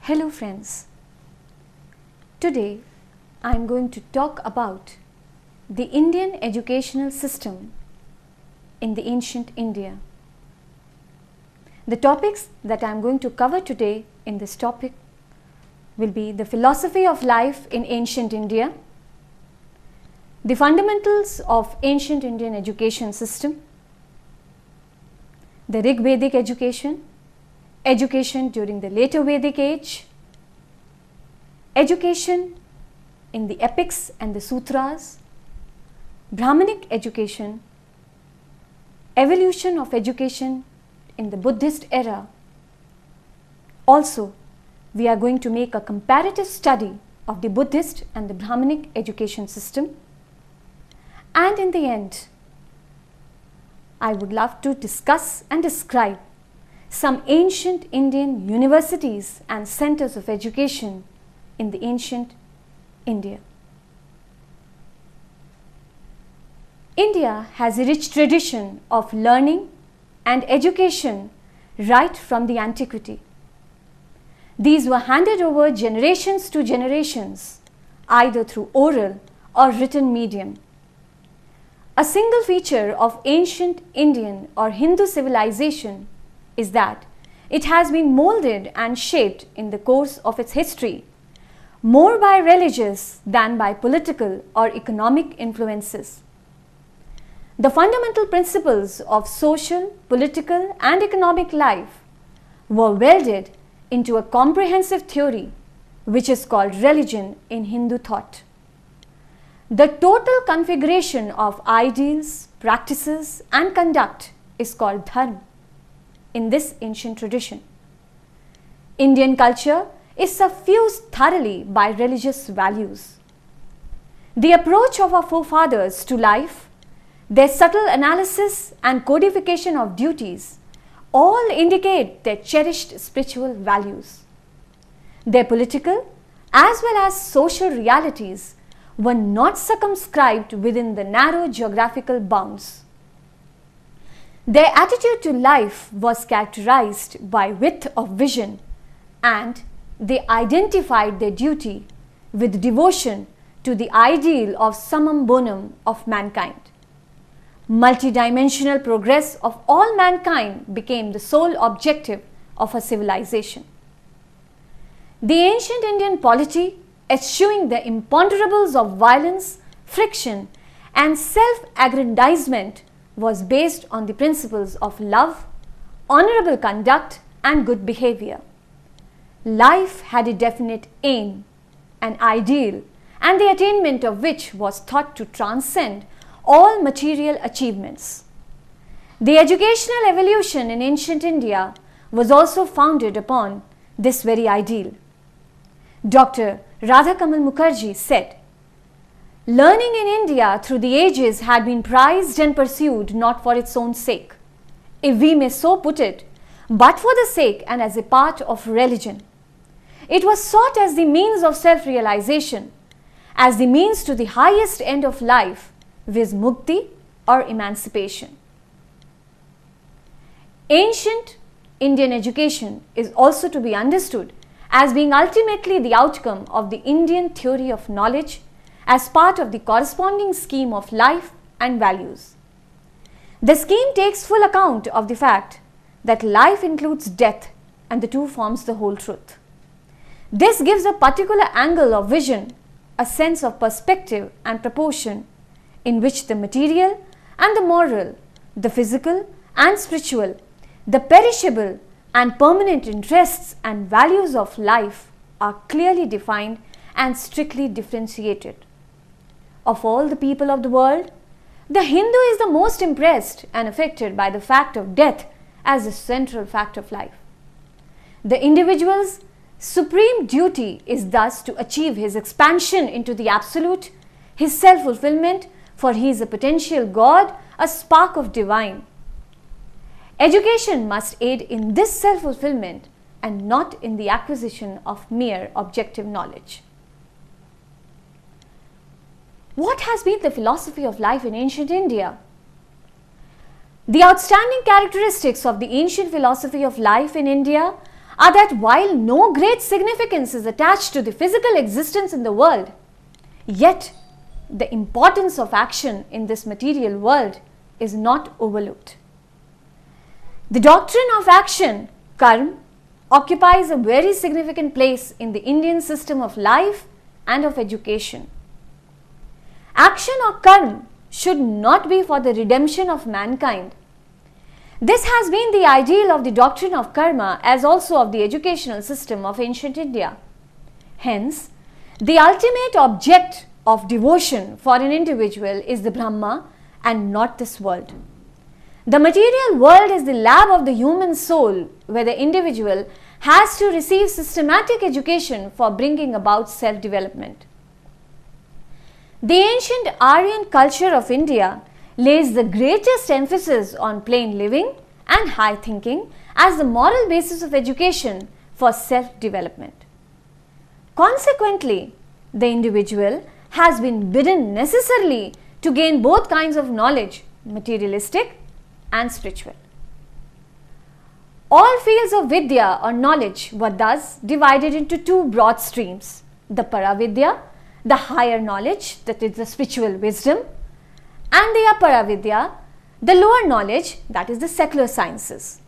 Hello friends, today I am going to talk about the Indian educational system in the ancient India. The topics that I am going to cover today in this topic will be the philosophy of life in ancient India, the fundamentals of ancient Indian education system, the Rig Vedic education, education during the later Vedic age, education in the epics and the sutras, Brahmanic education, evolution of education in the Buddhist era. Also, we are going to make a comparative study of the Buddhist and the Brahmanic education system. And in the end, I would love to discuss and describe some ancient Indian universities and centers of education in the ancient India. India has a rich tradition of learning and education right from the antiquity. These were handed over generations to generations, either through oral or written medium. A single feature of ancient Indian or Hindu civilization is that it has been molded and shaped in the course of its history more by religious than by political or economic influences. The fundamental principles of social, political and economic life were welded into a comprehensive theory which is called religion in Hindu thought. The total configuration of ideals, practices and conduct is called dharma in this ancient tradition. Indian culture is suffused thoroughly by religious values. The approach of our forefathers to life, their subtle analysis and codification of duties all indicate their cherished spiritual values. Their political as well as social realities were not circumscribed within the narrow geographical bounds. Their attitude to life was characterized by width of vision, and they identified their duty with devotion to the ideal of summum bonum of mankind. Multidimensional progress of all mankind became the sole objective of a civilization. The ancient Indian polity, eschewing the imponderables of violence, friction, and self-aggrandizement, was based on the principles of love, honorable conduct, and good behavior. Life had a definite aim, an ideal, and the attainment of which was thought to transcend all material achievements. The educational evolution in ancient India was also founded upon this very ideal. Dr. Radhakamal Mukherjee said, "Learning in India through the ages had been prized and pursued not for its own sake, if we may so put it, but for the sake and as a part of religion. It was sought as the means of self-realization, as the means to the highest end of life, viz. Mukti or emancipation." Ancient Indian education is also to be understood as being ultimately the outcome of the Indian theory of knowledge as part of the corresponding scheme of life and values. The scheme takes full account of the fact that life includes death, and the two forms the whole truth. This gives a particular angle of vision, a sense of perspective and proportion in which the material and the moral, the physical and spiritual, the perishable and permanent interests and values of life are clearly defined and strictly differentiated. Of all the people of the world, the Hindu is the most impressed and affected by the fact of death as a central fact of life. The individual's supreme duty is thus to achieve his expansion into the absolute, his self-fulfillment, for he is a potential God, a spark of divine. Education must aid in this self-fulfillment and not in the acquisition of mere objective knowledge. What has been the philosophy of life in ancient India? The outstanding characteristics of the ancient philosophy of life in India are that while no great significance is attached to the physical existence in the world, yet the importance of action in this material world is not overlooked. The doctrine of action, karma, occupies a very significant place in the Indian system of life and of education. Action or karma should not be for the redemption of mankind. This has been the ideal of the doctrine of karma as also of the educational system of ancient India. Hence, the ultimate object of devotion for an individual is the Brahma and not this world. The material world is the lab of the human soul, where the individual has to receive systematic education for bringing about self-development. The ancient Aryan culture of India lays the greatest emphasis on plain living and high thinking as the moral basis of education for self-development. Consequently, the individual has been bidden necessarily to gain both kinds of knowledge, materialistic and spiritual. All fields of Vidya or knowledge were thus divided into two broad streams, the Paravidya, the higher knowledge, that is the spiritual wisdom, and the Aparavidya, the lower knowledge, that is the secular sciences.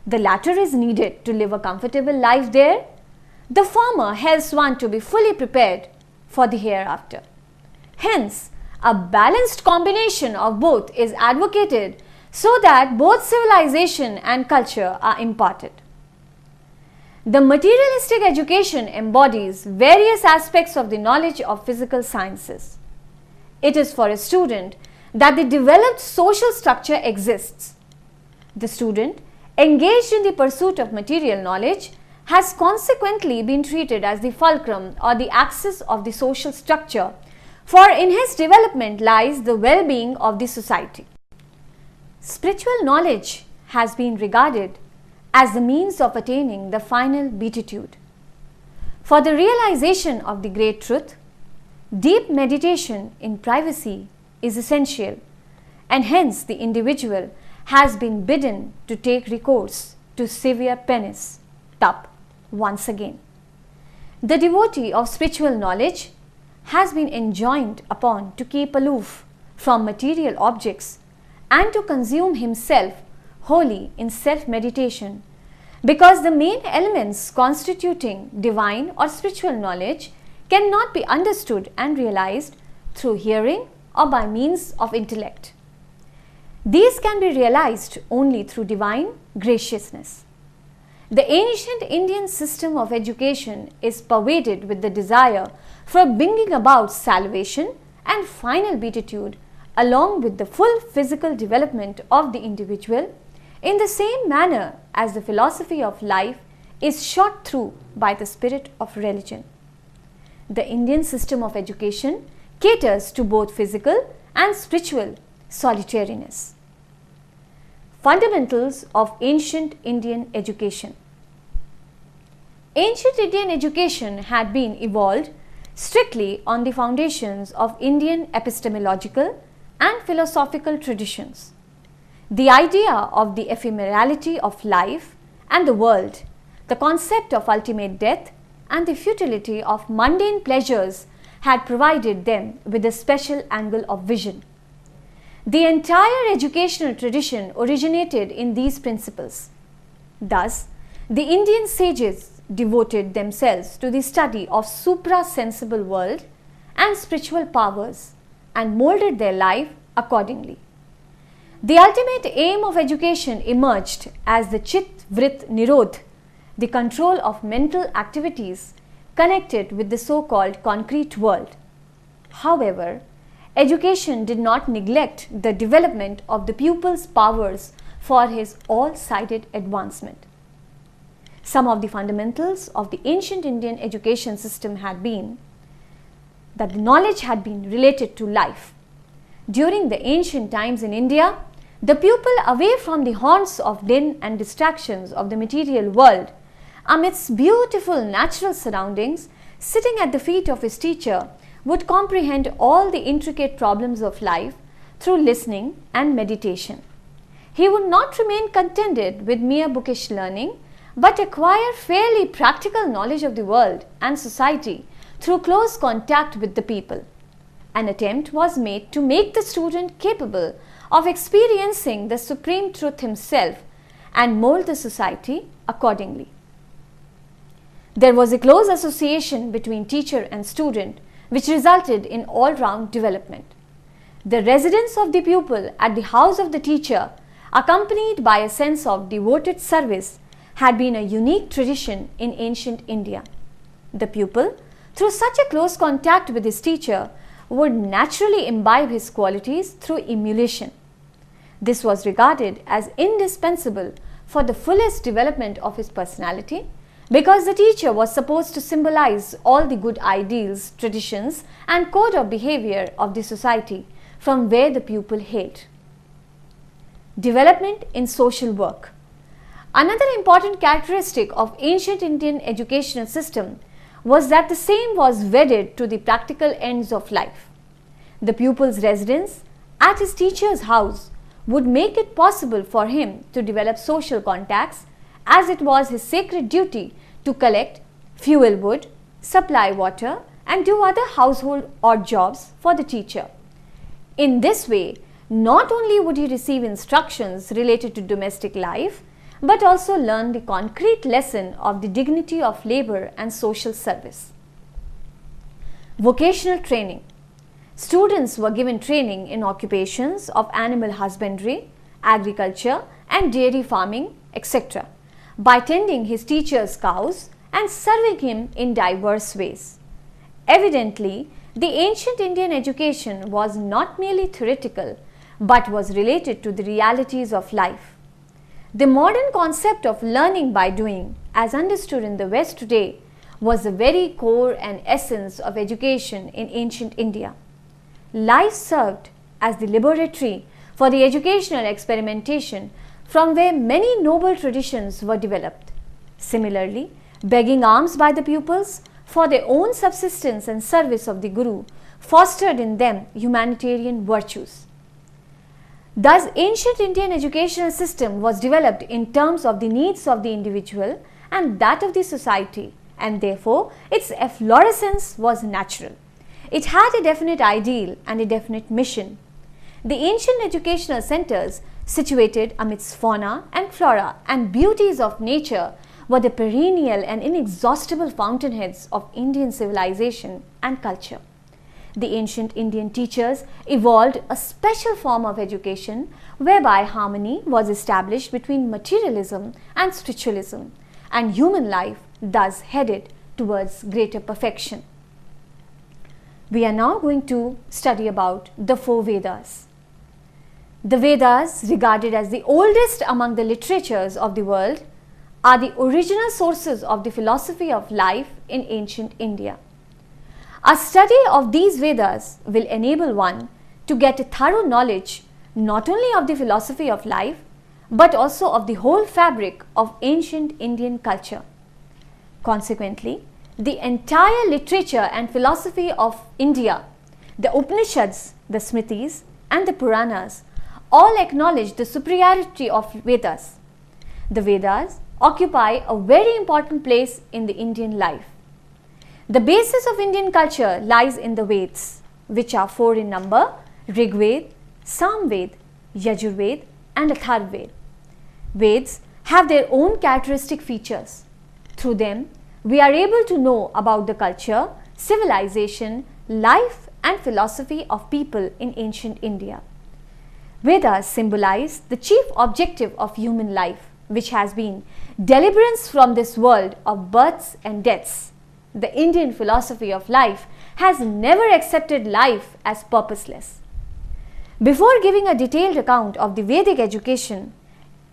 The latter is needed to live a comfortable life there. The former helps one to be fully prepared for the hereafter. Hence, a balanced combination of both is advocated so that both civilization and culture are imparted. The materialistic education embodies various aspects of the knowledge of physical sciences. It is for a student that the developed social structure exists. The student engaged in the pursuit of material knowledge has consequently been treated as the fulcrum or the axis of the social structure, for in his development lies the well-being of the society. Spiritual knowledge has been regarded as the means of attaining the final beatitude. For the realization of the great truth, deep meditation in privacy is essential, and hence the individual has been bidden to take recourse to severe penance, tap, once again. The devotee of spiritual knowledge has been enjoined upon to keep aloof from material objects and to consume himself wholly in self-meditation, because the main elements constituting divine or spiritual knowledge cannot be understood and realized through hearing or by means of intellect. These can be realized only through divine graciousness. The ancient Indian system of education is pervaded with the desire for bringing about salvation and final beatitude along with the full physical development of the individual, in the same manner as the philosophy of life is shot through by the spirit of religion. The Indian system of education caters to both physical and spiritual solitariness. Fundamentals of ancient Indian education. Ancient Indian education had been evolved strictly on the foundations of Indian epistemological and philosophical traditions. The idea of the ephemerality of life and the world, the concept of ultimate death, and the futility of mundane pleasures had provided them with a special angle of vision. The entire educational tradition originated in these principles. Thus, the Indian sages devoted themselves to the study of supra-sensible world and spiritual powers and molded their life accordingly. The ultimate aim of education emerged as the Chit Vrit Nirodh, the control of mental activities connected with the so-called concrete world. However, education did not neglect the development of the pupil's powers for his all-sided advancement. Some of the fundamentals of the ancient Indian education system had been that the knowledge had been related to life. During the ancient times in India, the pupil, away from the haunts of din and distractions of the material world, amidst beautiful natural surroundings, sitting at the feet of his teacher, would comprehend all the intricate problems of life through listening and meditation. He would not remain contented with mere bookish learning, but acquire fairly practical knowledge of the world and society through close contact with the people. An attempt was made to make the student capable of experiencing the supreme truth himself and mold the society accordingly. There was a close association between teacher and student which resulted in all-round development. The residence of the pupil at the house of the teacher, accompanied by a sense of devoted service, had been a unique tradition in ancient India. The pupil, through such a close contact with his teacher, would naturally imbibe his qualities through emulation. This was regarded as indispensable for the fullest development of his personality, because the teacher was supposed to symbolize all the good ideals, traditions, and code of behavior of the society from where the pupil hailed. Development in social work. Another important characteristic of ancient Indian educational system was that the same was wedded to the practical ends of life. The pupil's residence at his teacher's house would make it possible for him to develop social contacts, as it was his sacred duty to collect fuel wood, supply water, and do other household odd jobs for the teacher. In this way, not only would he receive instructions related to domestic life, but also learn the concrete lesson of the dignity of labor and social service. Vocational training. Students were given training in occupations of animal husbandry, agriculture, and dairy farming, etc., by tending his teacher's cows and serving him in diverse ways. Evidently, the ancient Indian education was not merely theoretical, but was related to the realities of life. The modern concept of learning by doing, as understood in the West today, was the very core and essence of education in ancient India. Life served as the laboratory for the educational experimentation from where many noble traditions were developed. Similarly, begging alms by the pupils for their own subsistence and service of the Guru fostered in them humanitarian virtues. Thus, ancient Indian educational system was developed in terms of the needs of the individual and that of the society, and therefore its efflorescence was natural. It had a definite ideal and a definite mission. The ancient educational centers, situated amidst fauna and flora and beauties of nature, were the perennial and inexhaustible fountainheads of Indian civilization and culture. The ancient Indian teachers evolved a special form of education whereby harmony was established between materialism and spiritualism, and human life thus headed towards greater perfection. We are now going to study about the four Vedas. The Vedas, regarded as the oldest among the literatures of the world, are the original sources of the philosophy of life in ancient India. A study of these Vedas will enable one to get a thorough knowledge not only of the philosophy of life, but also of the whole fabric of ancient Indian culture. Consequently, the entire literature and philosophy of India, the Upanishads, the Smritis, and the Puranas, all acknowledge the superiority of Vedas. The Vedas occupy a very important place in the Indian life. The basis of Indian culture lies in the Vedas, which are four in number: Rig Veda, Sam Veda, Yajur Veda, and Atharva Veda. Vedas have their own characteristic features. Through them, we are able to know about the culture, civilization, life, and philosophy of people in ancient India. Vedas symbolize the chief objective of human life, which has been deliverance from this world of births and deaths. The Indian philosophy of life has never accepted life as purposeless. Before giving a detailed account of the Vedic education,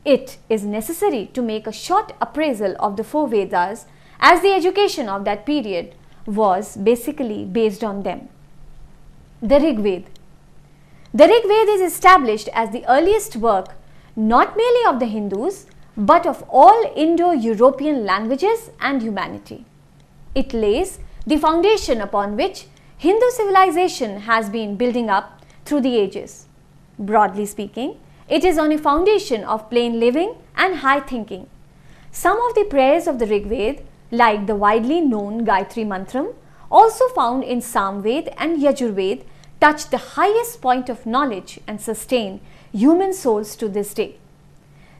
it is necessary to make a short appraisal of the four Vedas, as the education of that period was basically based on them. The Rig Veda. The Rig Veda is established as the earliest work not merely of the Hindus, but of all Indo-European languages and humanity. It lays the foundation upon which Hindu civilization has been building up through the ages. Broadly speaking, it is on a foundation of plain living and high thinking. Some of the prayers of the Rig Veda, like the widely known Gayatri Mantram, also found in Samved and Yajurved, touch the highest point of knowledge and sustain human souls to this day.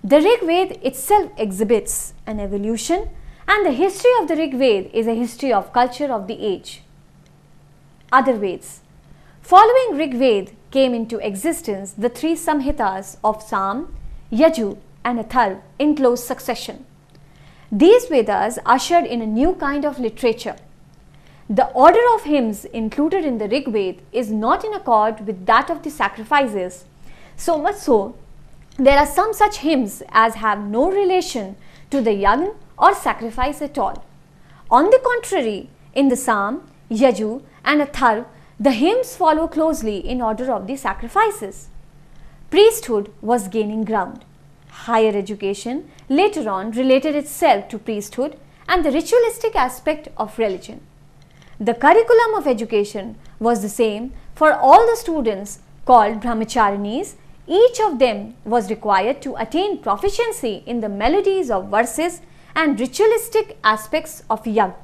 The Rig Veda itself exhibits an evolution, and the history of the Rig Veda is a history of culture of the age. Other Vedas. Following Rig Veda came into existence the three Samhitas of Sam, Yaju and Atharva in close succession. These Vedas ushered in a new kind of literature. The order of hymns included in the Rig Veda is not in accord with that of the sacrifices, so much so there are some such hymns as have no relation to the yagna or sacrifice at all. On the contrary, in the Sam, Yaju and Atharva, the hymns follow closely in order of the sacrifices. Priesthood was gaining ground. Higher education later on related itself to priesthood and the ritualistic aspect of religion. The curriculum of education was the same for all the students called brahmacharinis. Each of them was required to attain proficiency in the melodies of verses and ritualistic aspects of yagna.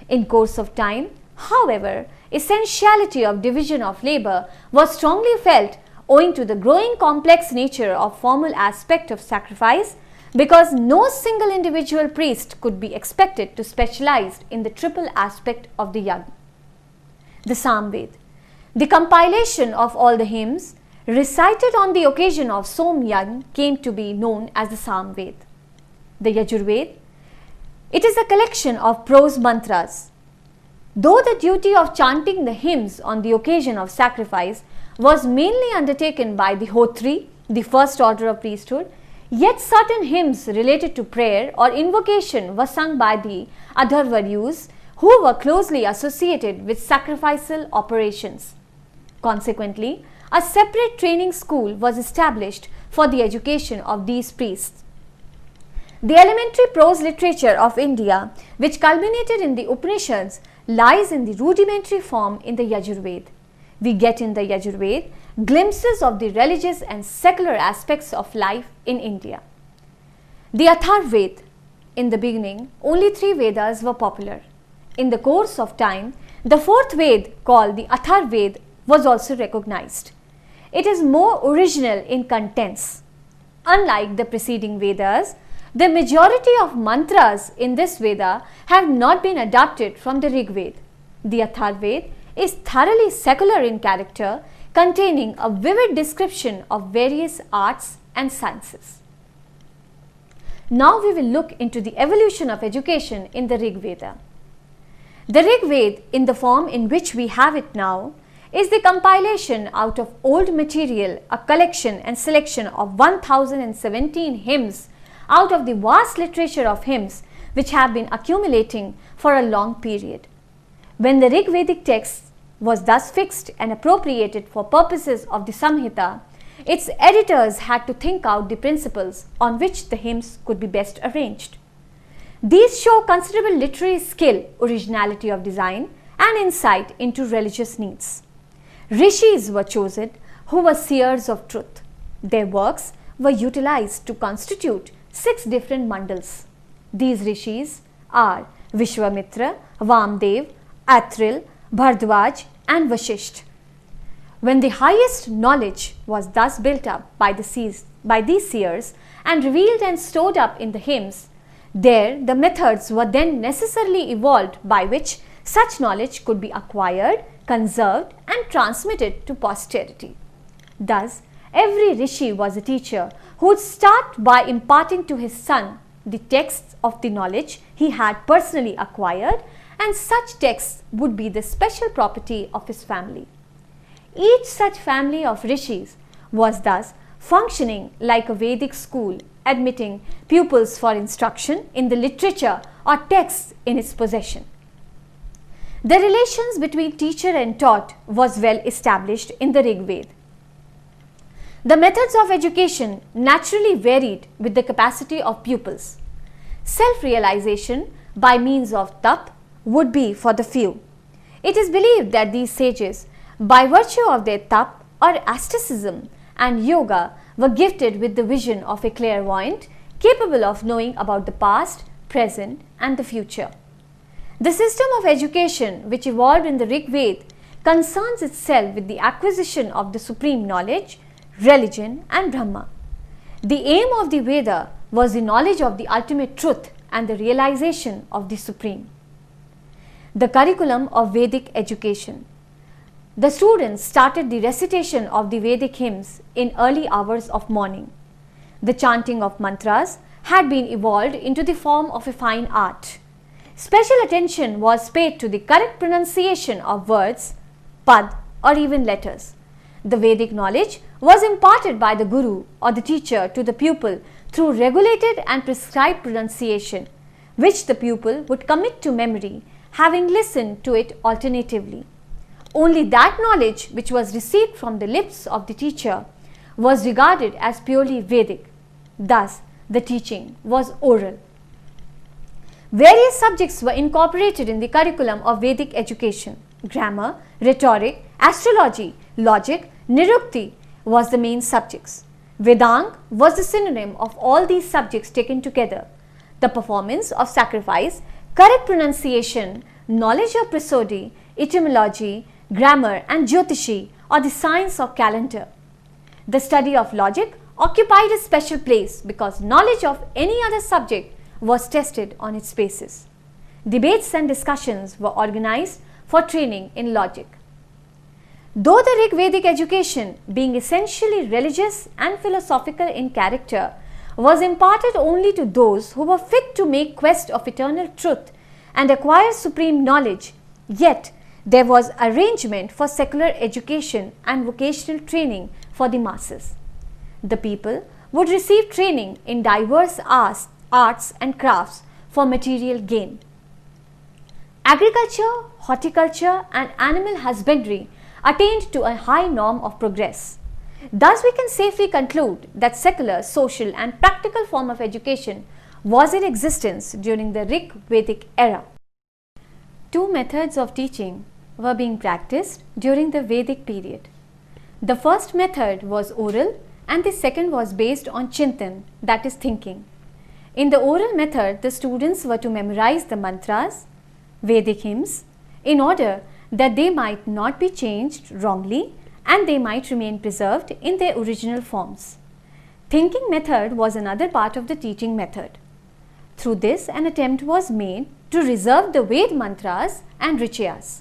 In course of time, however, essentiality of division of labor was strongly felt owing to the growing complex nature of formal aspect of sacrifice, because no single individual priest could be expected to specialize in the triple aspect of the yagna. The Samved. The compilation of all the hymns recited on the occasion of Som Yagna came to be known as the Samved. The Yajurved. It is a collection of prose mantras. Though the duty of chanting the hymns on the occasion of sacrifice was mainly undertaken by the Hotri, the first order of priesthood, yet certain hymns related to prayer or invocation were sung by the Adharvaryus, who were closely associated with sacrificial operations. Consequently, a separate training school was established for the education of these priests. The elementary prose literature of India, which culminated in the Upanishads, lies in the rudimentary form in the Yajurved. We get in the Yajurved glimpses of the religious and secular aspects of life in India. The Atharvaved. In the beginning, only 3 Vedas were popular. In the course of time, the 4th Ved, called the Atharvaved, was also recognized. It is more original in contents. Unlike the preceding Vedas, the majority of mantras in this Veda have not been adapted from the Rig Veda. The Atharvaved is thoroughly secular in character, containing a vivid description of various arts and sciences. Now we will look into the evolution of education in the Rig Veda. The Rig Veda, in the form in which we have it now, is the compilation out of old material, a collection and selection of 1017 hymns out of the vast literature of hymns which have been accumulating for a long period. When the Rig Vedic text was thus fixed and appropriated for purposes of the Samhita, its editors had to think out the principles on which the hymns could be best arranged. These show considerable literary skill, originality of design, and insight into religious needs. Rishis were chosen who were seers of truth. Their works were utilized to constitute 6 different mandals. These rishis are Vishwamitra, Vamdev, Atril, Bhardwaj and Vashisht. When the highest knowledge was thus built up by these seers and revealed and stored up in the hymns, the methods were then necessarily evolved by which such knowledge could be acquired, conserved and transmitted to posterity. Thus, every rishi was a teacher who would start by imparting to his son the texts of the knowledge he had personally acquired, and such texts would be the special property of his family. Each such family of rishis was thus functioning like a Vedic school, admitting pupils for instruction in the literature or texts in its possession. The relations between teacher and taught was well established in the Rig Veda. The methods of education naturally varied with the capacity of pupils. Self-realization by means of tap would be for the few. It is believed that these sages, by virtue of their tap or asceticism and yoga, were gifted with the vision of a clairvoyant, capable of knowing about the past, present and the future. The system of education which evolved in the Rig Veda concerns itself with the acquisition of the supreme knowledge, religion and Brahma. The aim of the Veda was the knowledge of the ultimate truth and the realization of the supreme. The curriculum of Vedic education. The students started the recitation of the Vedic hymns in early hours of morning. The chanting of mantras had been evolved into the form of a fine art. Special attention was paid to the correct pronunciation of words, pad or even letters. The Vedic knowledge was imparted by the guru or the teacher to the pupil through regulated and prescribed pronunciation, which the pupil would commit to memory, having listened to it alternatively. Only that knowledge which was received from the lips of the teacher was regarded as purely Vedic. Thus, the teaching was oral. Various subjects were incorporated in the curriculum of Vedic education. Grammar, rhetoric, astrology, logic, nirukti was the main subjects. Vedanga was the synonym of all these subjects taken together. The performance of sacrifice, correct pronunciation, knowledge of prosody, etymology, grammar and jyotishi or the science of calendar. The study of logic occupied a special place because knowledge of any other subject was tested on its basis. Debates and discussions were organized for training in logic. Though the Rig Vedic education, being essentially religious and philosophical in character, was imparted only to those who were fit to make quest of eternal truth and acquire supreme knowledge, yet there was arrangement for secular education and vocational training for the masses. The people would receive training in diverse arts and crafts for material gain. Agriculture, horticulture and animal husbandry attained to a high norm of progress. Thus we can safely conclude that secular, social and practical form of education was in existence during the Rig Vedic era. Two methods of teaching were being practiced during the Vedic period. The first method was oral and the second was based on chintan, that is thinking. In the oral method, the students were to memorize the mantras, Vedic hymns, in order that they might not be changed wrongly and they might remain preserved in their original forms. Thinking method was another part of the teaching method. Through this, an attempt was made to reserve the Ved mantras and richayas.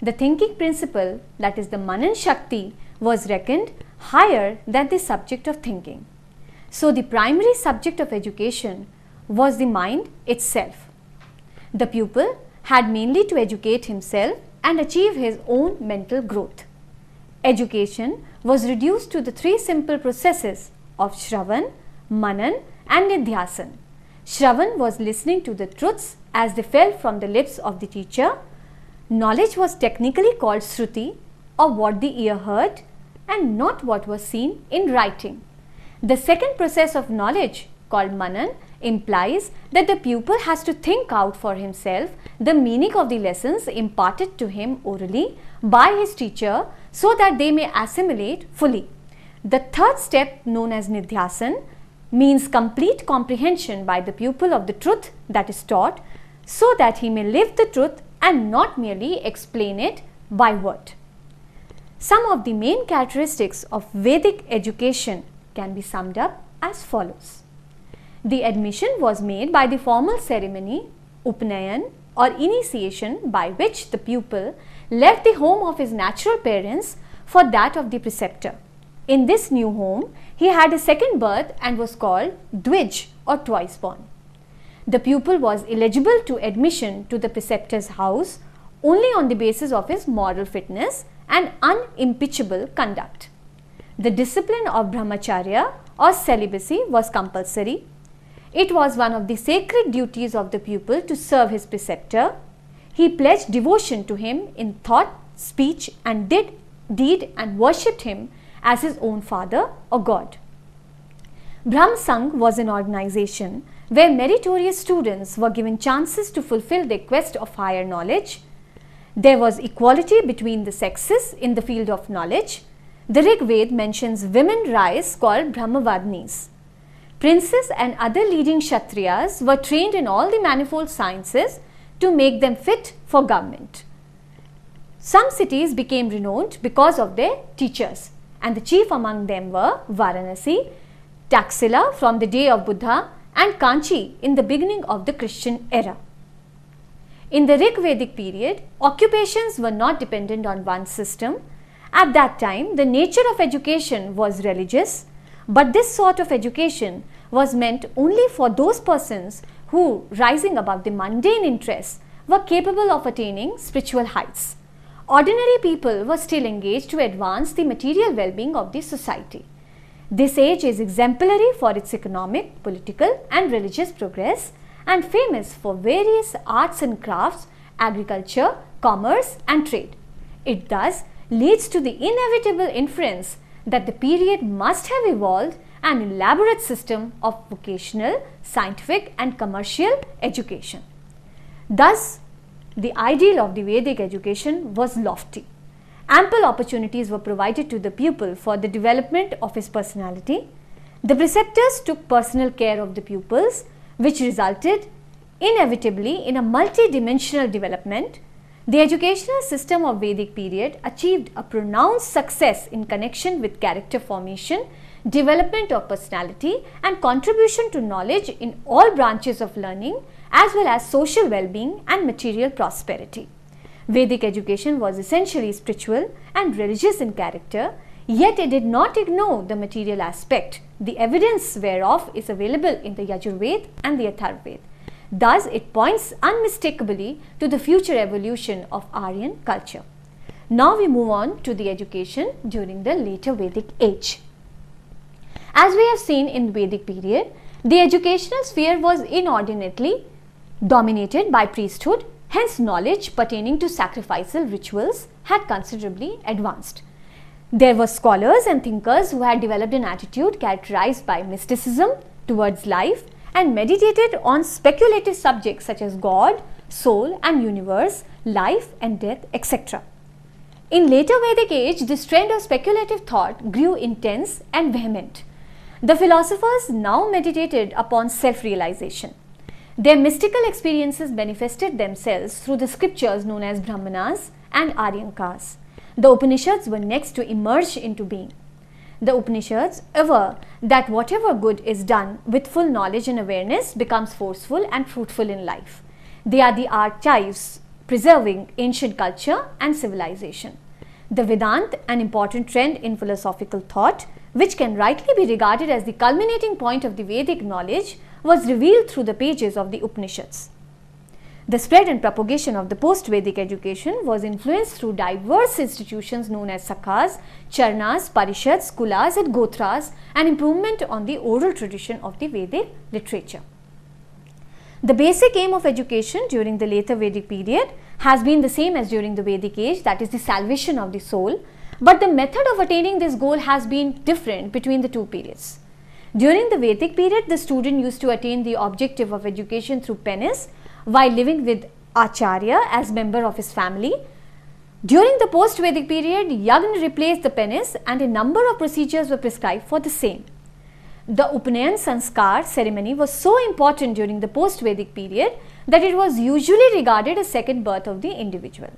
The thinking principle, that is the Manan Shakti, was reckoned higher than the subject of thinking. So the primary subject of education was the mind itself. The pupil had mainly to educate himself and achieve his own mental growth. Education was reduced to the three simple processes of Shravan, Manan and Nidhyasan. Shravan was listening to the truths as they fell from the lips of the teacher. Knowledge was technically called Shruti, or what the ear heard, and not what was seen in writing. The second process of knowledge, called Manan, implies that the pupil has to think out for himself the meaning of the lessons imparted to him orally by his teacher so that they may assimilate fully. The third step, known as Nidhyasan, means complete comprehension by the pupil of the truth that is taught so that he may live the truth and not merely explain it by word. Some of the main characteristics of Vedic education can be summed up as follows. The admission was made by the formal ceremony, Upnayan or initiation, by which the pupil left the home of his natural parents for that of the preceptor. In this new home, he had a second birth and was called Dwij or twice born. The pupil was eligible to admission to the preceptor's house only on the basis of his moral fitness and unimpeachable conduct. The discipline of brahmacharya or celibacy was compulsory. It was one of the sacred duties of the pupil to serve his preceptor. He pledged devotion to him in thought, speech and deed and worshipped him as his own father or God. Brahm Sangh was an organization where meritorious students were given chances to fulfill their quest of higher knowledge. There was equality between the sexes in the field of knowledge. The Rig Veda mentions women rise called Brahmavadnis. Princes and other leading Kshatriyas were trained in all the manifold sciences to make them fit for government. Some cities became renowned because of their teachers, and the chief among them were Varanasi, Taxila from the day of Buddha, and Kanchi in the beginning of the Christian era. In the Rig Vedic period, occupations were not dependent on one system. At that time, the nature of education was religious, but this sort of education was meant only for those persons who, rising above the mundane interests, were capable of attaining spiritual heights. Ordinary people were still engaged to advance the material well-being of the society. This age is exemplary for its economic, political and religious progress and famous for various arts and crafts, agriculture, commerce and trade. It thus leads to the inevitable inference that the period must have evolved an elaborate system of vocational, scientific and commercial education. Thus, the ideal of the Vedic education was lofty. Ample opportunities were provided to the pupil for the development of his personality. The preceptors took personal care of the pupils, which resulted inevitably in a multi-dimensional development. The educational system of Vedic period achieved a pronounced success in connection with character formation, development of personality and contribution to knowledge in all branches of learning as well as social well-being and material prosperity. Vedic education was essentially spiritual and religious in character, yet it did not ignore the material aspect, the evidence whereof is available in the Yajurveda and the Atharvaveda. Thus, it points unmistakably to the future evolution of Aryan culture. Now we move on to the education during the later Vedic age. As we have seen in the Vedic period, the educational sphere was inordinately dominated by priesthood, hence knowledge pertaining to sacrificial rituals had considerably advanced. There were scholars and thinkers who had developed an attitude characterized by mysticism towards life and meditated on speculative subjects such as God, soul and universe, life and death, etc. In later Vedic age, this trend of speculative thought grew intense and vehement. The philosophers now meditated upon self-realization. Their mystical experiences manifested themselves through the scriptures known as Brahmanas and Aryankas. The Upanishads were next to emerge into being. The Upanishads aver that whatever good is done with full knowledge and awareness becomes forceful and fruitful in life. They are the archives preserving ancient culture and civilization. The Vedanta, an important trend in philosophical thought, which can rightly be regarded as the culminating point of the Vedic knowledge, was revealed through the pages of the Upanishads. The spread and propagation of the post-Vedic education was influenced through diverse institutions known as Sakhas, Charnas, Parishads, Kulas and Gotras, and improvement on the oral tradition of the Vedic literature. The basic aim of education during the later Vedic period has been the same as during the Vedic age, that is the salvation of the soul, but the method of attaining this goal has been different between the two periods. During the Vedic period, the student used to attain the objective of education through penance while living with Acharya as member of his family. During the post-Vedic period, Yagna replaced the penance and a number of procedures were prescribed for the same. The Upanayan Sanskar ceremony was so important during the post-Vedic period that it was usually regarded as second birth of the individual.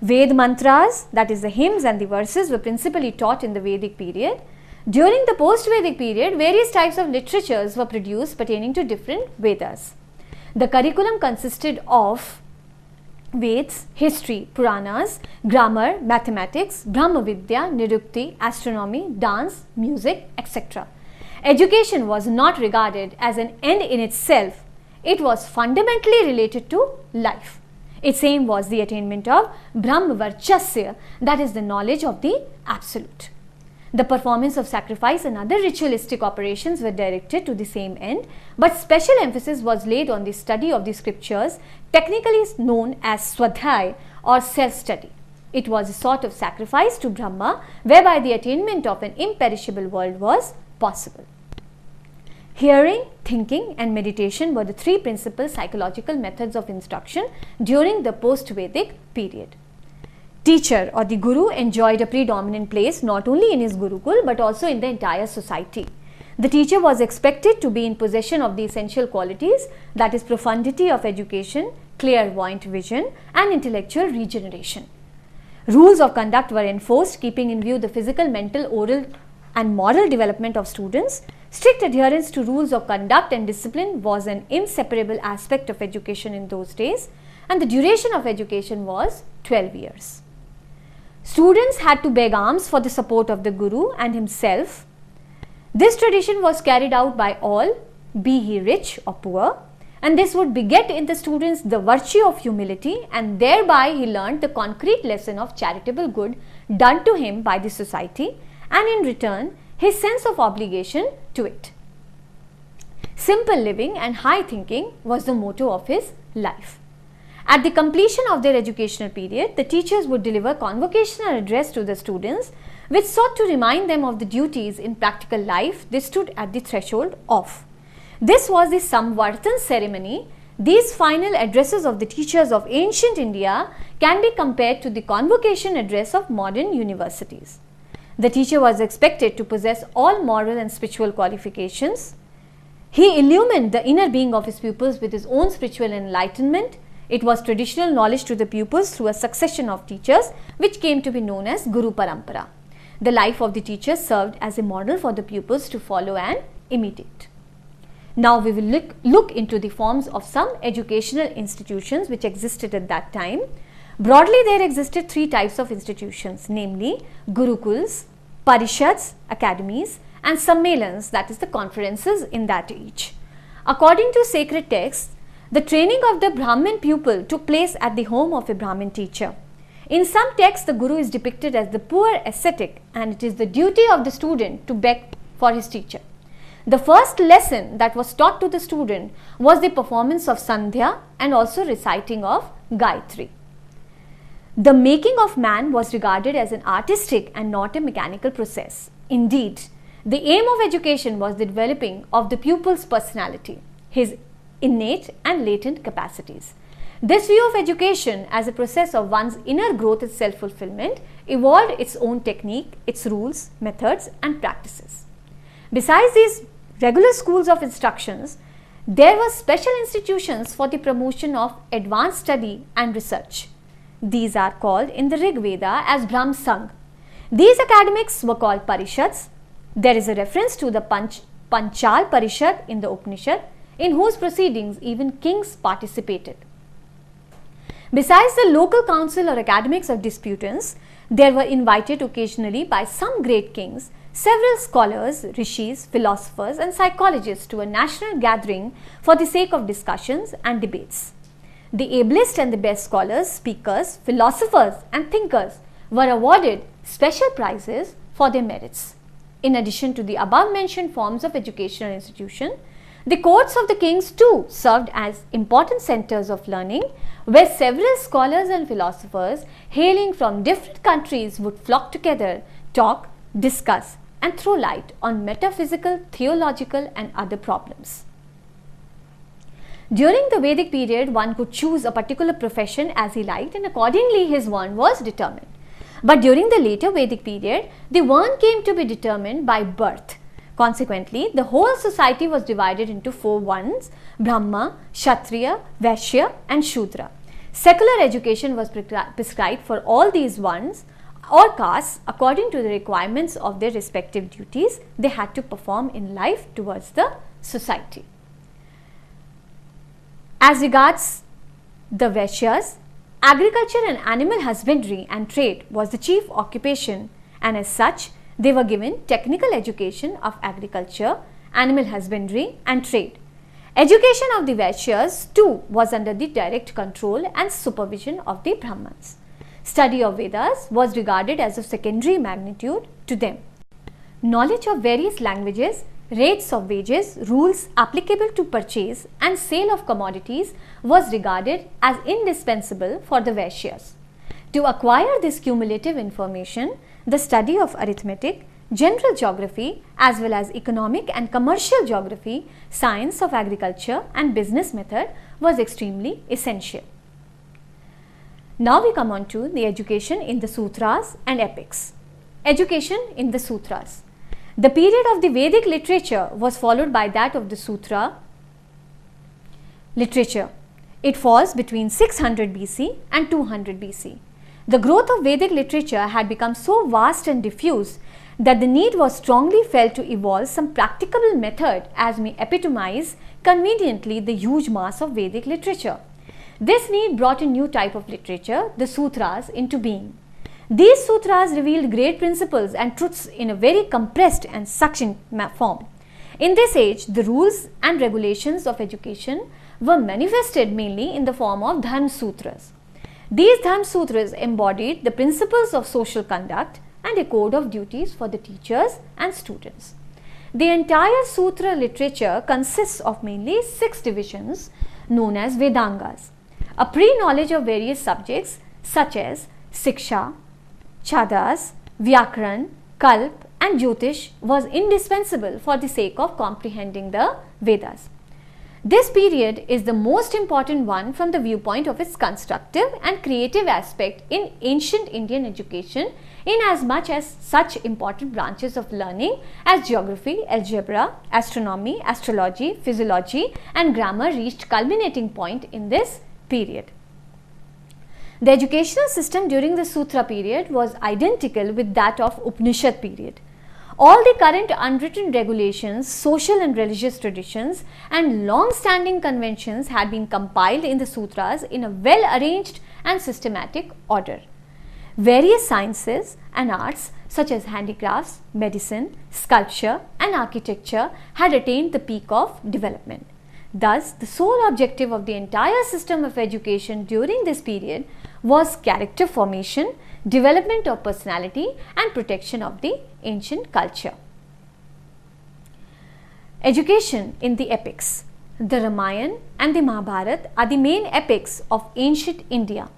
Ved mantras, that is the hymns and the verses, were principally taught in the Vedic period. During the post-Vedic period, various types of literatures were produced pertaining to different Vedas. The curriculum consisted of Veds, history, Puranas, grammar, mathematics, Brahma Vidya, Nirukti, astronomy, dance, music, etc. Education was not regarded as an end in itself. It was fundamentally related to life. Its aim was the attainment of Brahmavarchasya, that is the knowledge of the Absolute. The performance of sacrifice and other ritualistic operations were directed to the same end, but special emphasis was laid on the study of the scriptures, technically known as Swadhyay or self-study. It was a sort of sacrifice to Brahma, whereby the attainment of an imperishable world was possible. Hearing, thinking and meditation were the three principal psychological methods of instruction during the post-Vedic period. Teacher or the Guru enjoyed a predominant place not only in his Gurukul but also in the entire society. The teacher was expected to be in possession of the essential qualities, that is profundity of education, clairvoyant vision and intellectual regeneration. Rules of conduct were enforced, keeping in view the physical, mental, oral and moral development of students. Strict adherence to rules of conduct and discipline was an inseparable aspect of education in those days, and the duration of education was 12 years. Students had to beg alms for the support of the Guru and himself. This tradition was carried out by all, be he rich or poor, and this would beget in the students the virtue of humility, and thereby he learned the concrete lesson of charitable good done to him by the society, and in return his sense of obligation to it. Simple living and high thinking was the motto of his life. At the completion of their educational period, the teachers would deliver convocational address to the students, which sought to remind them of the duties in practical life they stood at the threshold of. This was the Samvartan ceremony. These final addresses of the teachers of ancient India can be compared to the convocation address of modern universities. The teacher was expected to possess all moral and spiritual qualifications. He illumined the inner being of his pupils with his own spiritual enlightenment. It was traditional knowledge to the pupils through a succession of teachers, which came to be known as Guru Parampara. The life of the teacher served as a model for the pupils to follow and imitate. Now we will look into the forms of some educational institutions which existed at that time. Broadly, there existed three types of institutions, namely Gurukuls, Parishads, academies, and Sammelans, that is the conferences in that age. According to sacred texts, the training of the Brahmin pupil took place at the home of a Brahmin teacher. In some texts, the Guru is depicted as the poor ascetic, and it is the duty of the student to beg for his teacher. The first lesson that was taught to the student was the performance of Sandhya and also reciting of Gayatri. The making of man was regarded as an artistic and not a mechanical process. Indeed, the aim of education was the developing of the pupil's personality, his innate and latent capacities. This view of education as a process of one's inner growth and self-fulfillment evolved its own technique, its rules, methods and practices. Besides these regular schools of instructions, there were special institutions for the promotion of advanced study and research. These are called in the Rig Veda as Brahm Sangh. These academics were called Parishads. There is a reference to the Panchal Parishad in the Upanishad, in whose proceedings even kings participated. Besides the local council or academics of disputants, there were invited occasionally by some great kings several scholars, rishis, philosophers and psychologists to a national gathering for the sake of discussions and debates. The ablest and the best scholars, speakers, philosophers and thinkers were awarded special prizes for their merits. In addition to the above mentioned forms of educational institution, the courts of the kings too served as important centers of learning, where several scholars and philosophers hailing from different countries would flock together, talk, discuss and throw light on metaphysical, theological and other problems. During the Vedic period, one could choose a particular profession as he liked, and accordingly his varn was determined. But during the later Vedic period, the varn came to be determined by birth. Consequently, the whole society was divided into four varnas: Brahma, Kshatriya, Vaishya and Shudra. Secular education was prescribed for all these varnas or castes according to the requirements of their respective duties they had to perform in life towards the society. As regards the Vaishyas, agriculture and animal husbandry and trade was the chief occupation, and as such they were given technical education of agriculture, animal husbandry and trade. Education of the Vaishyas too was under the direct control and supervision of the Brahmans. Study of Vedas was regarded as of secondary magnitude to them. Knowledge of various languages, rates of wages, rules applicable to purchase and sale of commodities was regarded as indispensable for the Vaishyas. To acquire this cumulative information, the study of arithmetic, general geography as well as economic and commercial geography, science of agriculture and business method was extremely essential. Now we come on to the education in the sutras and epics. Education in the sutras. The period of the Vedic literature was followed by that of the Sutra literature. It falls between 600 BC and 200 BC. The growth of Vedic literature had become so vast and diffuse that the need was strongly felt to evolve some practicable method as may epitomize conveniently the huge mass of Vedic literature. This need brought a new type of literature, the sutras, into being. These sutras revealed great principles and truths in a very compressed and succinct form. In this age, the rules and regulations of education were manifested mainly in the form of Dharma Sutras. These Dharma Sutras embodied the principles of social conduct and a code of duties for the teachers and students. The entire Sutra literature consists of mainly 6 divisions known as Vedangas. A pre-knowledge of various subjects such as Siksha, Chadas, Vyakaran, Kalp and Jyotish was indispensable for the sake of comprehending the Vedas. This period is the most important one from the viewpoint of its constructive and creative aspect in ancient Indian education, in as much as such important branches of learning as geography, algebra, astronomy, astrology, physiology and grammar reached culminating point in this period. The educational system during the Sutra period was identical with that of Upanishad period. All the current unwritten regulations, social and religious traditions and long-standing conventions had been compiled in the sutras in a well-arranged and systematic order. Various sciences and arts such as handicrafts, medicine, sculpture and architecture had attained the peak of development. Thus, the sole objective of the entire system of education during this period was character formation, development of personality and protection of the ancient culture. Education in the epics. The Ramayana and the Mahabharata are the main epics of ancient India.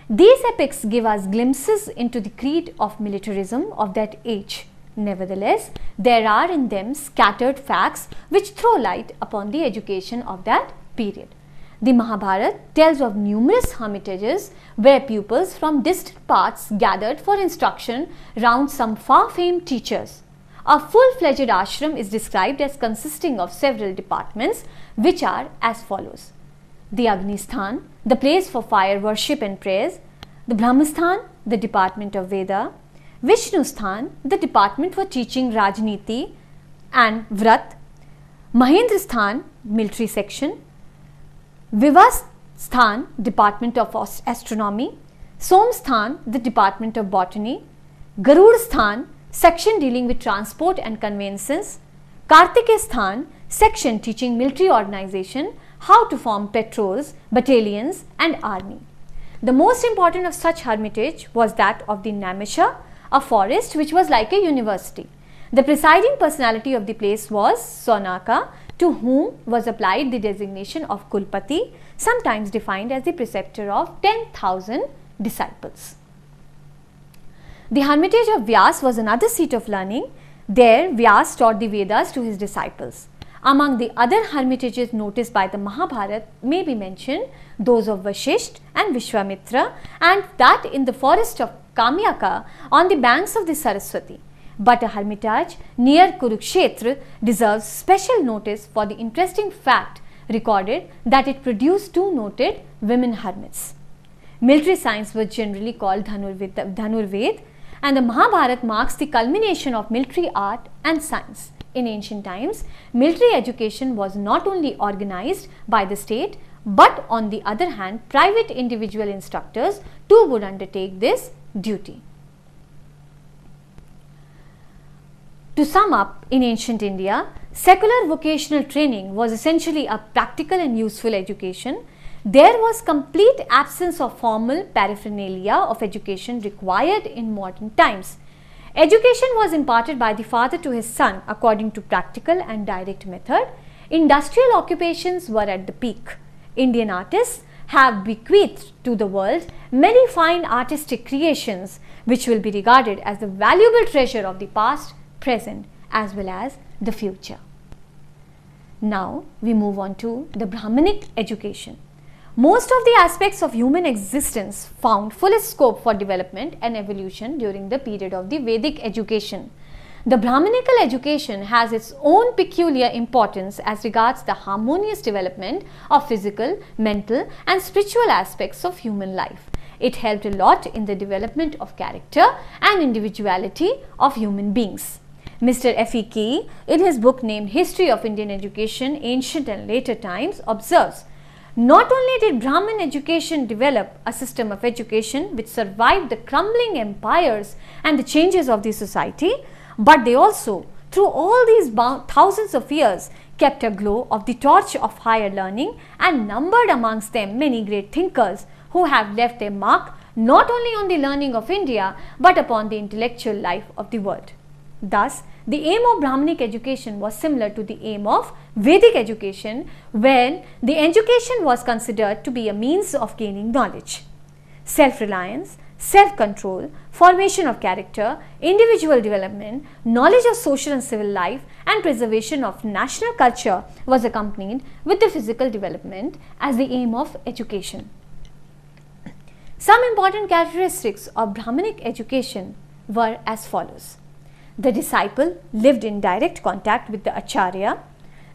These epics give us glimpses into the creed of militarism of that age. Nevertheless, there are in them scattered facts which throw light upon the education of that period. The Mahabharata tells of numerous hermitages where pupils from distant parts gathered for instruction round some far-famed teachers. A full-fledged ashram is described as consisting of several departments which are as follows: the Agnisthan, the place for fire worship and prayers; the Brahmasthan, the department of Veda; Vishnusthan, the department for teaching Rajniti and Vrat; Mahendrasthan, military section; Vivasthan, department of astronomy; Somsthan, the department of botany; Garudsthan, section dealing with transport and conveyances; Kartikesthan, section teaching military organization, how to form patrols, battalions and army. The most important of such hermitage was that of the Naimisha, a forest which was like a university. The presiding personality of the place was Saunaka, to whom was applied the designation of Kulpati, sometimes defined as the preceptor of 10,000 disciples. The hermitage of Vyas was another seat of learning. There Vyas taught the Vedas to his disciples. Among the other hermitages noticed by the Mahabharata may be mentioned those of Vashisht and Vishwamitra, and that in the forest of Kamyaka on the banks of the Saraswati. But a hermitage near Kurukshetra deserves special notice for the interesting fact recorded that it produced 2 noted women hermits. Military science was generally called Dhanurved, and the Mahabharata marks the culmination of military art and science. In ancient times, military education was not only organized by the state, but on the other hand, private individual instructors too would undertake this duty. To sum up, in ancient India, secular vocational training was essentially a practical and useful education. There was complete absence of formal paraphernalia of education required in modern times. Education was imparted by the father to his son according to practical and direct method. Industrial occupations were at the peak. Indian artists have bequeathed to the world many fine artistic creations which will be regarded as the valuable treasure of the past, present as well as the future. Now we move on to the Brahmanic education. Most of the aspects of human existence found fullest scope for development and evolution during the period of the Vedic education. The Brahminical education has its own peculiar importance as regards the harmonious development of physical, mental and spiritual aspects of human life. It helped a lot in the development of character and individuality of human beings. Mr. F. E. Key, in his book named History of Indian Education, Ancient and Later Times, observes, not only did Brahmin education develop a system of education which survived the crumbling empires and the changes of the society, but they also, through all these thousands of years, kept a glow of the torch of higher learning and numbered amongst them many great thinkers who have left their mark not only on the learning of India but upon the intellectual life of the world. Thus, the aim of Brahminic education was similar to the aim of Vedic education, when the education was considered to be a means of gaining knowledge. Self-reliance, self-control, formation of character, individual development, knowledge of social and civil life and preservation of national culture was accompanied with the physical development as the aim of education. Some important characteristics of Brahminic education were as follows. The disciple lived in direct contact with the Acharya.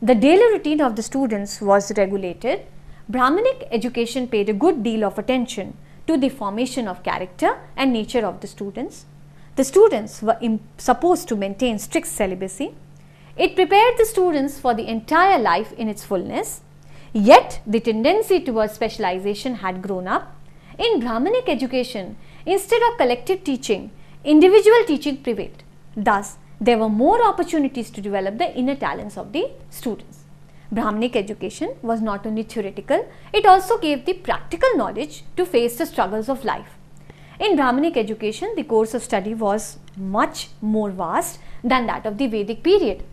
The daily routine of the students was regulated. Brahminic education paid a good deal of attention to the formation of character and nature of the students. The students were supposed to maintain strict celibacy. It prepared the students for the entire life in its fullness. Yet, the tendency towards specialization had grown up. In Brahminic education, instead of collective teaching, individual teaching prevailed. Thus, there were more opportunities to develop the inner talents of the students. Brahminic education was not only theoretical, it also gave the practical knowledge to face the struggles of life. In Brahminic education, the course of study was much more vast than that of the Vedic period.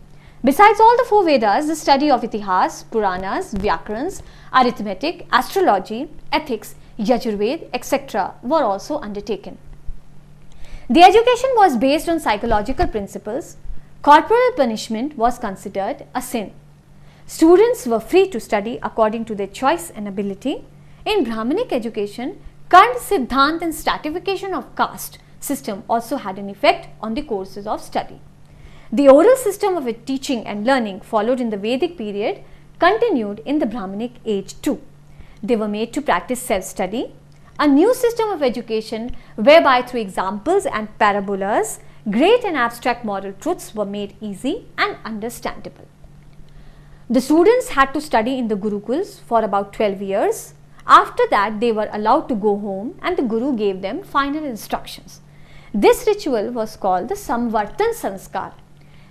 Besides all the four Vedas, the study of Itihas, Puranas, Vyakarans, arithmetic, astrology, ethics, Yajurved, etc. were also undertaken. The education was based on psychological principles. Corporal punishment was considered a sin. Students were free to study according to their choice and ability. In Brahminic education, Kand, Siddhant and stratification of caste system also had an effect on the courses of study. The oral system of teaching and learning followed in the Vedic period continued in the Brahminic age too. They were made to practice self-study. A new system of education whereby through examples and parabolas, great and abstract moral truths were made easy and understandable. The students had to study in the Gurukuls for about 12 years. After that, they were allowed to go home and the Guru gave them final instructions. This ritual was called the Samvartan Sanskar.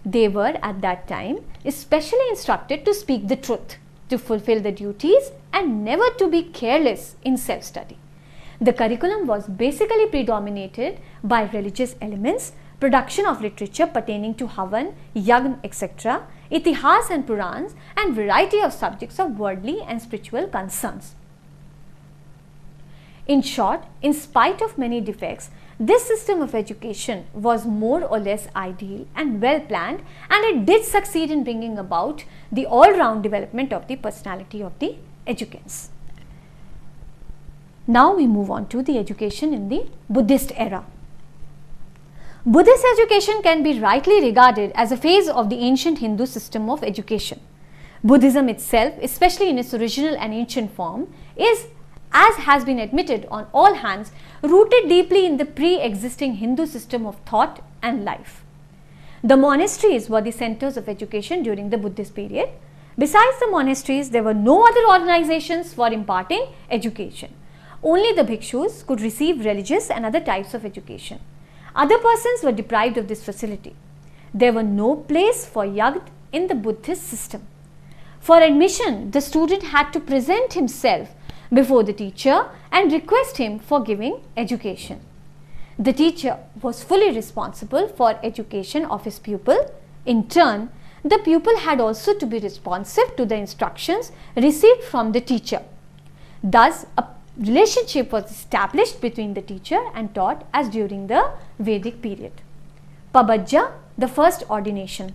They were at that time especially instructed to speak the truth, to fulfill the duties and never to be careless in self-study. The curriculum was basically predominated by religious elements, production of literature pertaining to Havan, Yagn, etc., Itihas and Purans, and variety of subjects of worldly and spiritual concerns. In short, in spite of many defects, this system of education was more or less ideal and well planned, and it did succeed in bringing about the all-round development of the personality of the educants. Now we move on to the education in the Buddhist era. Buddhist education can be rightly regarded as a phase of the ancient Hindu system of education. Buddhism itself, especially in its original and ancient form, is, as has been admitted on all hands, rooted deeply in the pre-existing Hindu system of thought and life. The monasteries were the centers of education during the Buddhist period. Besides the monasteries, there were no other organizations for imparting education. Only the bhikshus could receive religious and other types of education. Other persons were deprived of this facility. There were no place for yagd in the Buddhist system. For admission, the student had to present himself before the teacher and request him for giving education. The teacher was fully responsible for education of his pupil. In turn, the pupil had also to be responsive to the instructions received from the teacher. Thus, a relationship was established between the teacher and taught as during the Vedic period. Pabbajja, the first ordination.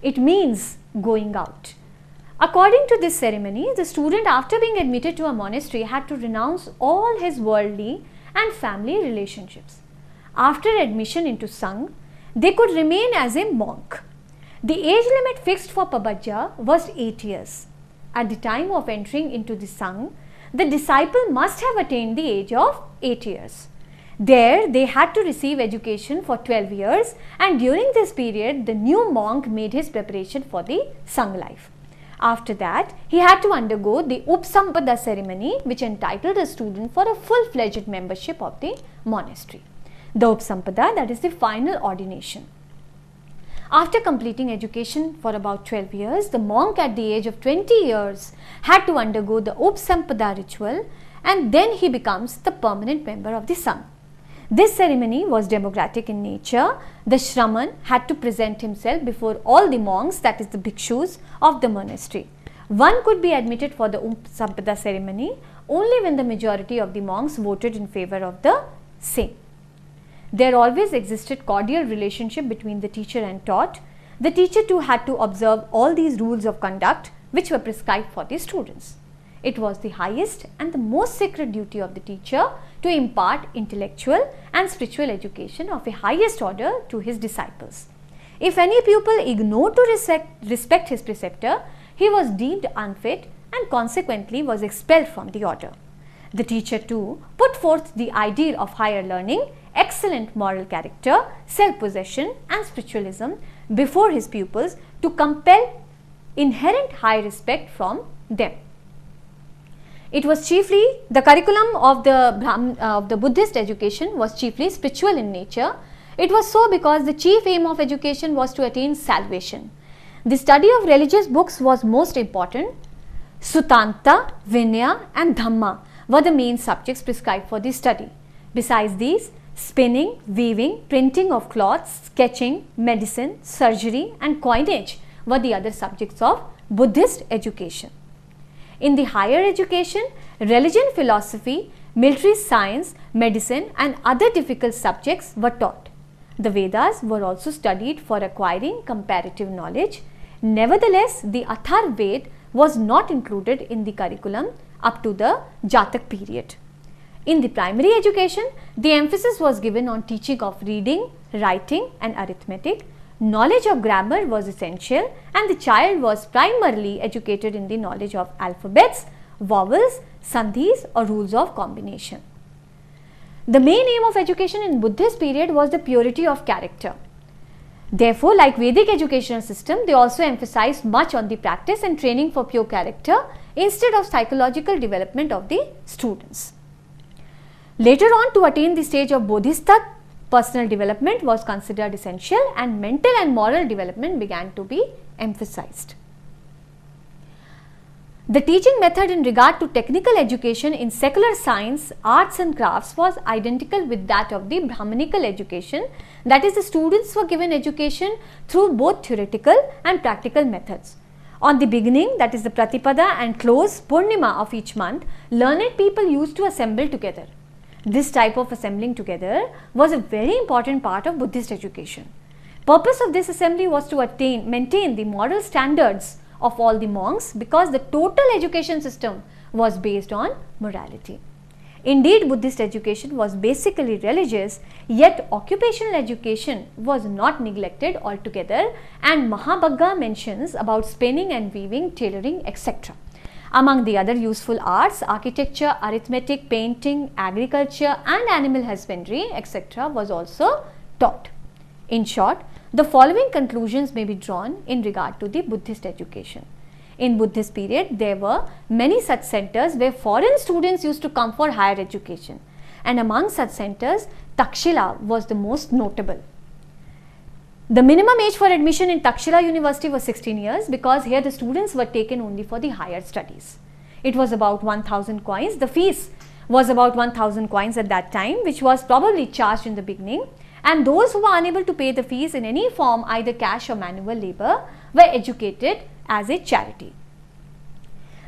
It means going out. According to this ceremony, the student, after being admitted to a monastery, had to renounce all his worldly and family relationships. After admission into Sangh, they could remain as a monk. The age limit fixed for Pabbajja was 8 years. At the time of entering into the Sangh, the disciple must have attained the age of 8 years. There they had to receive education for 12 years, and during this period the new monk made his preparation for the Sangh life. After that, he had to undergo the Upsampada ceremony, which entitled a student for a full-fledged membership of the monastery. The Upsampada, that is the final ordination. After completing education for about 12 years, the monk at the age of 20 years had to undergo the Upsampada ritual, and then he becomes the permanent member of the Sangh. This ceremony was democratic in nature. The Shraman had to present himself before all the monks, that is the bhikshus of the monastery. One could be admitted for the Upsampada ceremony only when the majority of the monks voted in favor of the same. There always existed cordial relationship between the teacher and taught. The teacher too had to observe all these rules of conduct which were prescribed for the students. It was the highest and the most sacred duty of the teacher to impart intellectual and spiritual education of a highest order to his disciples. If any pupil ignored to respect his preceptor, he was deemed unfit and consequently was expelled from the order. The teacher too put forth the ideal of higher learning, excellent moral character, self-possession and spiritualism before his pupils to compel inherent high respect from them. It was chiefly, the curriculum of the Buddhist education was chiefly spiritual in nature. It was so because the chief aim of education was to attain salvation. The study of religious books was most important. Sutanta, Vinaya and Dhamma were the main subjects prescribed for the study. Besides these, spinning, weaving, printing of cloths, sketching, medicine, surgery and coinage were the other subjects of Buddhist education. In the higher education, religion, philosophy, military science, medicine and other difficult subjects were taught. The Vedas were also studied for acquiring comparative knowledge. Nevertheless, the Atharvaved was not included in the curriculum up to the Jatak period. In the primary education, the emphasis was given on teaching of reading, writing and arithmetic. Knowledge of grammar was essential and the child was primarily educated in the knowledge of alphabets, vowels, sandhis or rules of combination. The main aim of education in Buddhist period was the purity of character. Therefore, like Vedic educational system, they also emphasized much on the practice and training for pure character instead of psychological development of the students. Later on, to attain the stage of Bodhisattva, personal development was considered essential and mental and moral development began to be emphasized. The teaching method in regard to technical education in secular science, arts and crafts was identical with that of the Brahmanical education, that is, the students were given education through both theoretical and practical methods. On the beginning, that is the Pratipada, and close Purnima of each month, learned people used to assemble together. This type of assembling together was a very important part of Buddhist education. Purpose of this assembly was to maintain the moral standards of all the monks because the total education system was based on morality. Indeed, Buddhist education was basically religious, yet occupational education was not neglected altogether, and Pabbajja mentions about spinning and weaving, tailoring, etc. Among the other useful arts, architecture, arithmetic, painting, agriculture and animal husbandry, etc. was also taught. In short, the following conclusions may be drawn in regard to the Buddhist education. In Buddhist period, there were many such centers where foreign students used to come for higher education, and among such centers, Takshila was the most notable. The minimum age for admission in Takshila University was 16 years because here the students were taken only for the higher studies. It was about 1000 coins. The fees was about 1000 coins at that time, which was probably charged in the beginning, and those who were unable to pay the fees in any form, either cash or manual labor, were educated as a charity.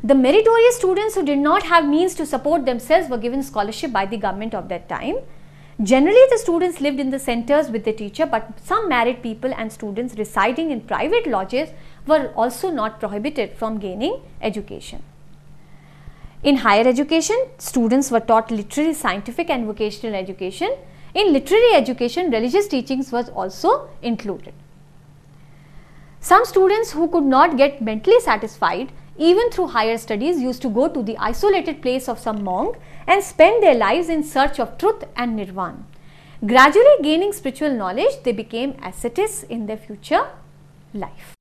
The meritorious students who did not have means to support themselves were given scholarship by the government of that time. Generally, the students lived in the centers with the teacher, but some married people and students residing in private lodges were also not prohibited from gaining education. In higher education, students were taught literary, scientific and vocational education. In literary education, religious teachings was also included. Some students who could not get mentally satisfied even through higher studies used to go to the isolated place of some monk and spend their lives in search of truth and nirvana. Gradually gaining spiritual knowledge, they became ascetics in their future life.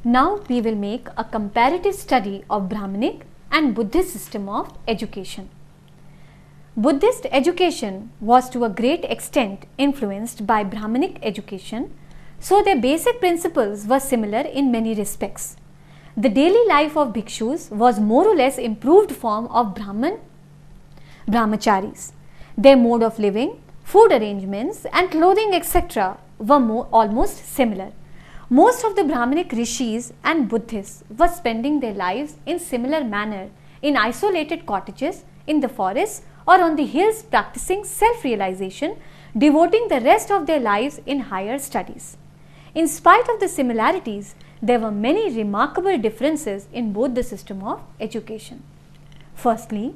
Now we will make a comparative study of Brahmanic and Buddhist system of education. Buddhist education was to a great extent influenced by Brahmanic education, so their basic principles were similar in many respects. The daily life of bhikshus was more or less improved form of brahmacharis. Their mode of living, food arrangements and clothing etc. were almost similar. Most of the Brahmanic rishis and Buddhists were spending their lives in similar manner in isolated cottages, in the forests or on the hills, practicing self-realization, devoting the rest of their lives in higher studies. In spite of the similarities, there were many remarkable differences in both the system of education. Firstly,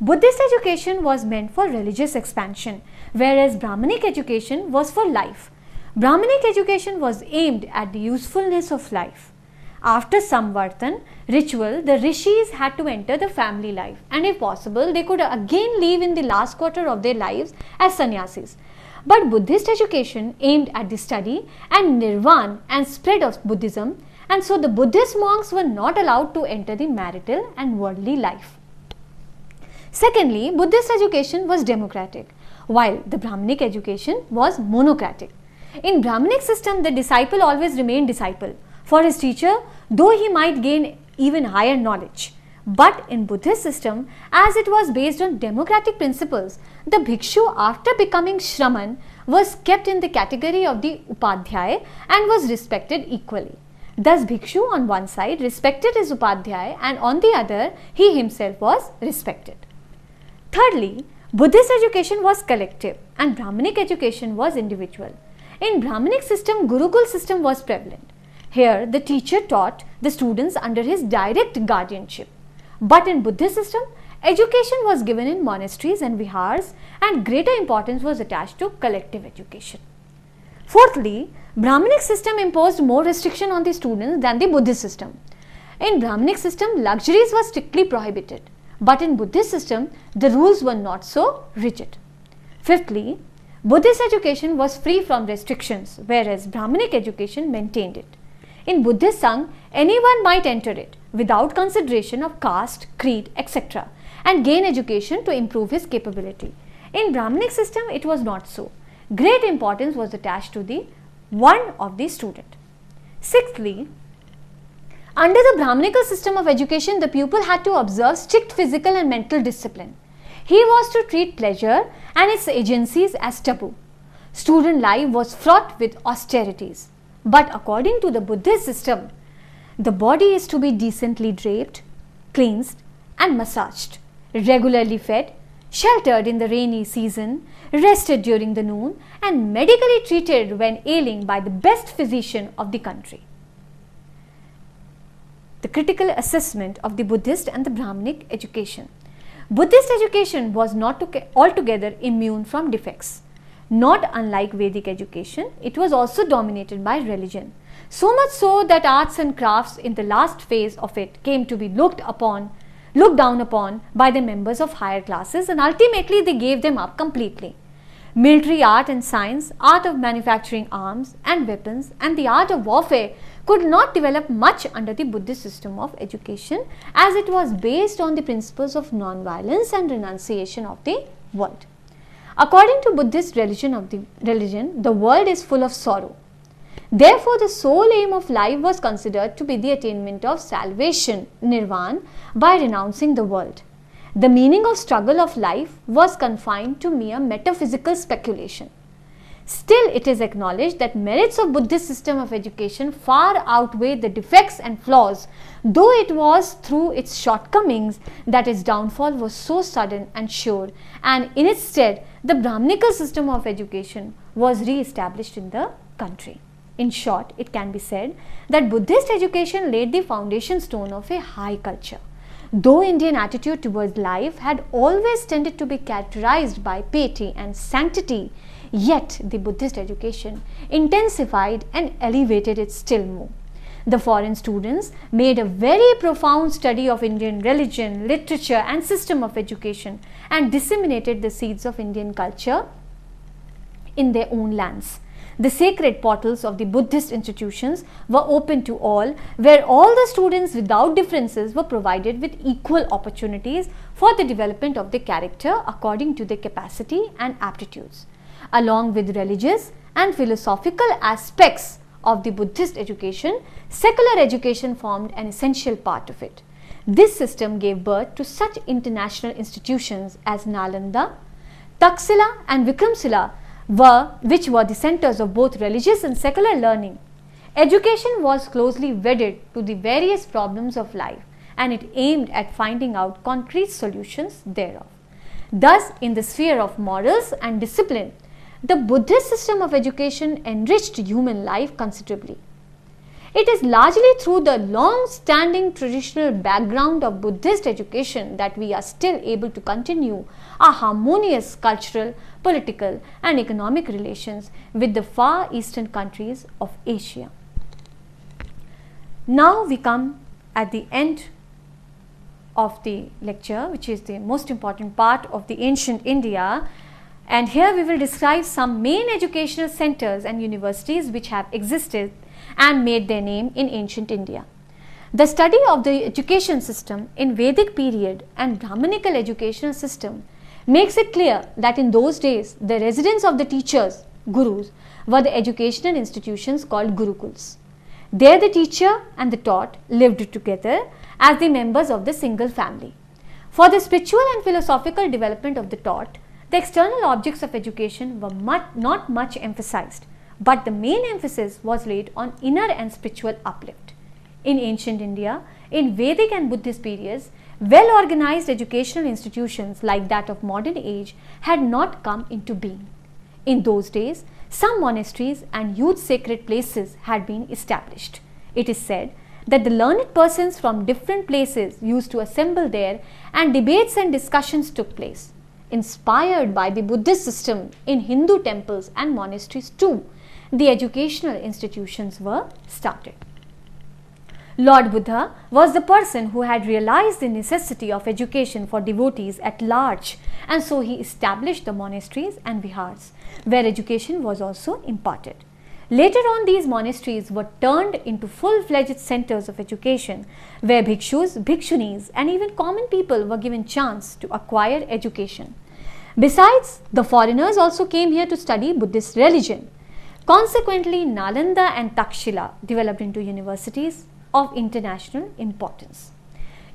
Buddhist education was meant for religious expansion, whereas Brahmanic education was for life. Brahmanic education was aimed at the usefulness of life. After samvartan ritual, the rishis had to enter the family life, and if possible, they could again live in the last quarter of their lives as sannyasis. But Buddhist education aimed at the study and nirvana and spread of Buddhism, and so the Buddhist monks were not allowed to enter the marital and worldly life. Secondly, Buddhist education was democratic, while the Brahmanic education was monocratic. In Brahmanic system, the disciple always remained disciple for his teacher, though he might gain even higher knowledge. But in Buddhist system, as it was based on democratic principles, the bhikshu after becoming shraman was kept in the category of the upadhyaya and was respected equally. Thus bhikshu on one side respected his upadhyaya and on the other he himself was respected. Thirdly, Buddhist education was collective and Brahmanic education was individual. In Brahmanic system, Gurukul system was prevalent. Here the teacher taught the students under his direct guardianship. But in Buddhist system, education was given in monasteries and vihars and greater importance was attached to collective education. Fourthly, Brahmanic system imposed more restriction on the students than the Buddhist system. In Brahmanic system, luxuries were strictly prohibited, but in Buddhist system, the rules were not so rigid. Fifthly, Buddhist education was free from restrictions, whereas Brahmanic education maintained it. In Buddhist Sangh, anyone might enter it without consideration of caste, creed, etc. and gain education to improve his capability. In Brahmanic system, it was not so. Great importance was attached to the one of the student. Sixthly, under the Brahmanical system of education, the pupil had to observe strict physical and mental discipline. He was to treat pleasure and its agencies as taboo. Student life was fraught with austerities. But according to the Buddhist system, the body is to be decently draped, cleansed and massaged, regularly fed, sheltered in the rainy season, rested during the noon and medically treated when ailing by the best physician of the country. The critical assessment of the Buddhist and the Brahmanic education. Buddhist education was not altogether immune from defects. Not unlike Vedic education, it was also dominated by religion. So much so that arts and crafts in the last phase of it came to be looked down upon by the members of higher classes, and ultimately they gave them up completely. Military art and science, art of manufacturing arms and weapons and the art of warfare could not develop much under the Buddhist system of education, as it was based on the principles of non-violence and renunciation of the world. According to Buddhist religion, the world is full of sorrow. Therefore, the sole aim of life was considered to be the attainment of salvation, nirvana, by renouncing the world. The meaning of struggle of life was confined to mere metaphysical speculation. Still, it is acknowledged that merits of Buddhist system of education far outweigh the defects and flaws, though it was through its shortcomings that its downfall was so sudden and sure, and in its stead, the Brahmanical system of education was re-established in the country. In short, it can be said that Buddhist education laid the foundation stone of a high culture. Though Indian attitude towards life had always tended to be characterized by piety and sanctity, yet the Buddhist education intensified and elevated it still more. The foreign students made a very profound study of Indian religion, literature and system of education and disseminated the seeds of Indian culture in their own lands. The sacred portals of the Buddhist institutions were open to all, where all the students without differences were provided with equal opportunities for the development of their character according to their capacity and aptitudes. Along with religious and philosophical aspects of the Buddhist education, secular education formed an essential part of it. This system gave birth to such international institutions as Nalanda, Taxila and Vikramshila, which were the centers of both religious and secular learning. Education was closely wedded to the various problems of life, and it aimed at finding out concrete solutions thereof. Thus, in the sphere of morals and discipline, the Buddhist system of education enriched human life considerably. It is largely through the long-standing traditional background of Buddhist education that we are still able to continue our harmonious cultural, political and economic relations with the far eastern countries of Asia. Now we come at the end of the lecture, which is the most important part of the ancient India, and here we will describe some main educational centers and universities which have existed and made their name in ancient India. The study of the education system in Vedic period and Brahmanical educational system makes it clear that in those days the residence of the teachers, gurus, were the educational institutions called gurukuls. There the teacher and the taught lived together as the members of the single family. For the spiritual and philosophical development of the taught, the external objects of education were not much emphasized, but the main emphasis was laid on inner and spiritual uplift. In ancient India, in Vedic and Buddhist periods, well-organized educational institutions like that of modern age had not come into being. In those days, some monasteries and huge sacred places had been established. It is said that the learned persons from different places used to assemble there and debates and discussions took place. Inspired by the Buddhist system in Hindu temples and monasteries too, the educational institutions were started. Lord Buddha was the person who had realized the necessity of education for devotees at large, and so he established the monasteries and vihars, where education was also imparted. Later on, these monasteries were turned into full-fledged centers of education, where bhikshus, bhikshunis and even common people were given chance to acquire education. Besides, the foreigners also came here to study Buddhist religion. Consequently, Nalanda and Takshila developed into universities of international importance.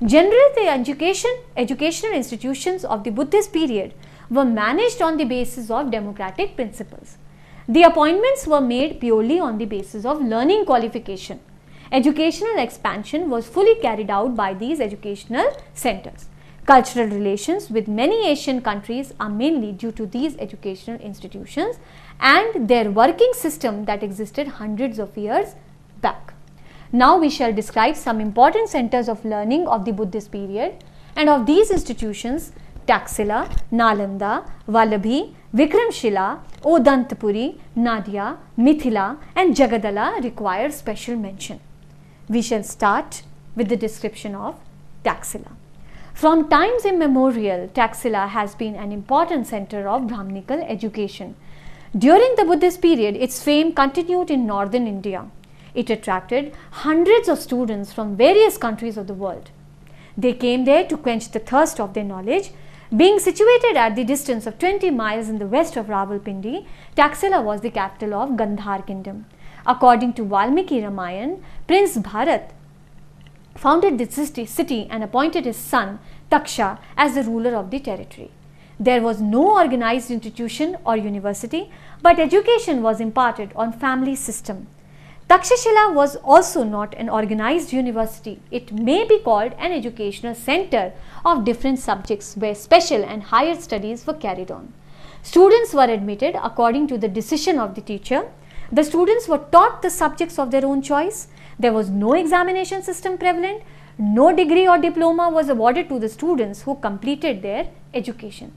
Generally, the educational institutions of the Buddhist period were managed on the basis of democratic principles. The appointments were made purely on the basis of learning qualification. Educational expansion was fully carried out by these educational centers. Cultural relations with many Asian countries are mainly due to these educational institutions and their working system that existed hundreds of years back. Now we shall describe some important centers of learning of the Buddhist period, and of these institutions, Taxila, Nalanda, Vallabhi, Vikramshila, Odantapuri, Nadia, Mithila and Jagadala require special mention. We shall start with the description of Taxila. From times immemorial, Taxila has been an important center of Brahmanical education. During the Buddhist period, its fame continued in northern India. It attracted hundreds of students from various countries of the world. They came there to quench the thirst of their knowledge. Being situated at the distance of 20 miles in the west of Rawalpindi, Taxila was the capital of Gandhar kingdom. According to Valmiki Ramayana, Prince Bharat founded the city and appointed his son Taksha as the ruler of the territory. There was no organized institution or university, but education was imparted on family system. Takshashila was also not an organized university. It may be called an educational center of different subjects where special and higher studies were carried on. Students were admitted according to the decision of the teacher. The students were taught the subjects of their own choice. There was no examination system prevalent. No degree or diploma was awarded to the students who completed their education.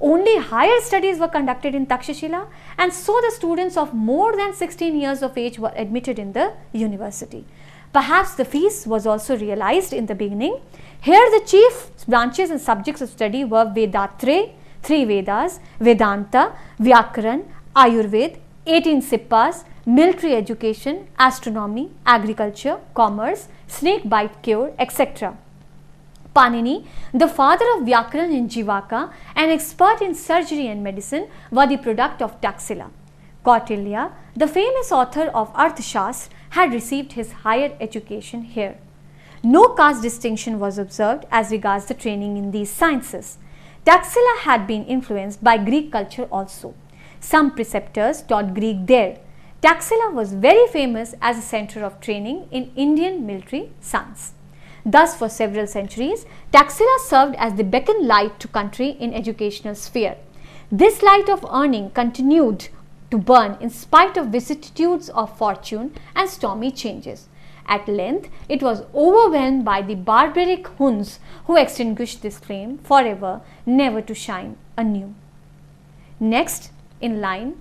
Only higher studies were conducted in Takshashila, and so the students of more than 16 years of age were admitted in the university. Perhaps the fees was also realized in the beginning. Here the chief branches and subjects of study were Vedatre, 3 Vedas, Vedanta, Vyakaran, Ayurveda, 18 Sippas, military education, astronomy, agriculture, commerce, snake bite cure, etc. Panini, the father of Vyakaran in Jivaka, an expert in surgery and medicine, were the product of Taxila. Kautilya, the famous author of Arthashastra, had received his higher education here. No caste distinction was observed as regards the training in these sciences. Taxila had been influenced by Greek culture also. Some preceptors taught Greek there. Taxila was very famous as a center of training in Indian military science. Thus, for several centuries, Taxila served as the beacon light to country in educational sphere. This light of earning continued to burn in spite of vicissitudes of fortune and stormy changes. At length, it was overwhelmed by the barbaric Huns who extinguished this flame forever, never to shine anew. Next in line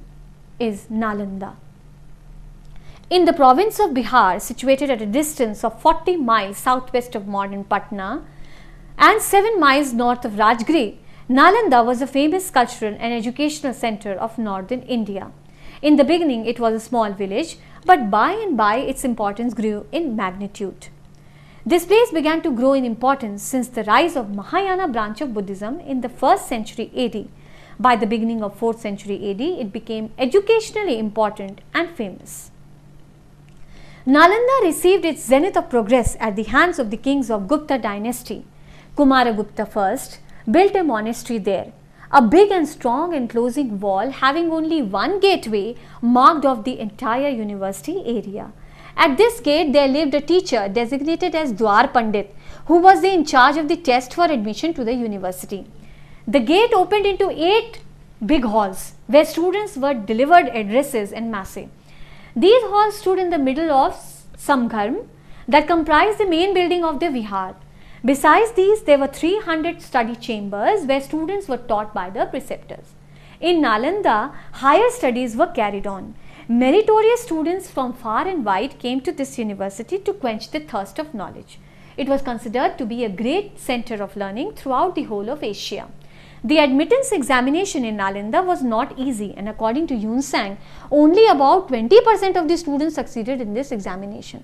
is Nalanda. In the province of Bihar, situated at a distance of 40 miles southwest of modern Patna and 7 miles north of Rajgiri, Nalanda was a famous cultural and educational center of northern India. In the beginning, it was a small village, but by and by its importance grew in magnitude. This place began to grow in importance since the rise of Mahayana branch of Buddhism in the 1st century AD. By the beginning of 4th century AD, it became educationally important and famous. Nalanda received its zenith of progress at the hands of the kings of Gupta dynasty. Kumaragupta first built a monastery there. A big and strong enclosing wall having only one gateway marked off the entire university area. At this gate there lived a teacher designated as Dwar Pandit, who was in charge of the test for admission to the university. The gate opened into 8 big halls where students were delivered addresses en masse. These halls stood in the middle of Samgharm that comprised the main building of the vihar. Besides these, there were 300 study chambers where students were taught by the preceptors. In Nalanda, higher studies were carried on. Meritorious students from far and wide came to this university to quench the thirst of knowledge. It was considered to be a great center of learning throughout the whole of Asia. The admittance examination in Nalanda was not easy, and according to Yunsang, only about 20% of the students succeeded in this examination.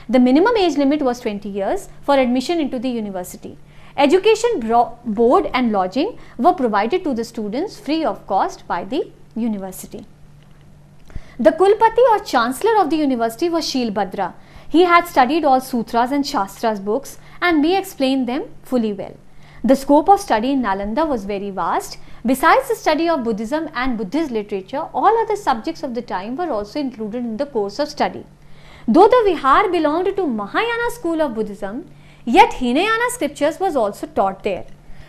The minimum age limit was 20 years for admission into the university. Education, board and lodging were provided to the students free of cost by the university. The Kulpati or Chancellor of the university was Shilbhadra. He had studied all sutras and shastras books and may explain them fully well. The scope of study in Nalanda was very vast. Besides the study of Buddhism and Buddhist literature, all other subjects of the time were also included in the course of study. Though the vihar belonged to Mahayana school of Buddhism, yet Hinayana scriptures was also taught there.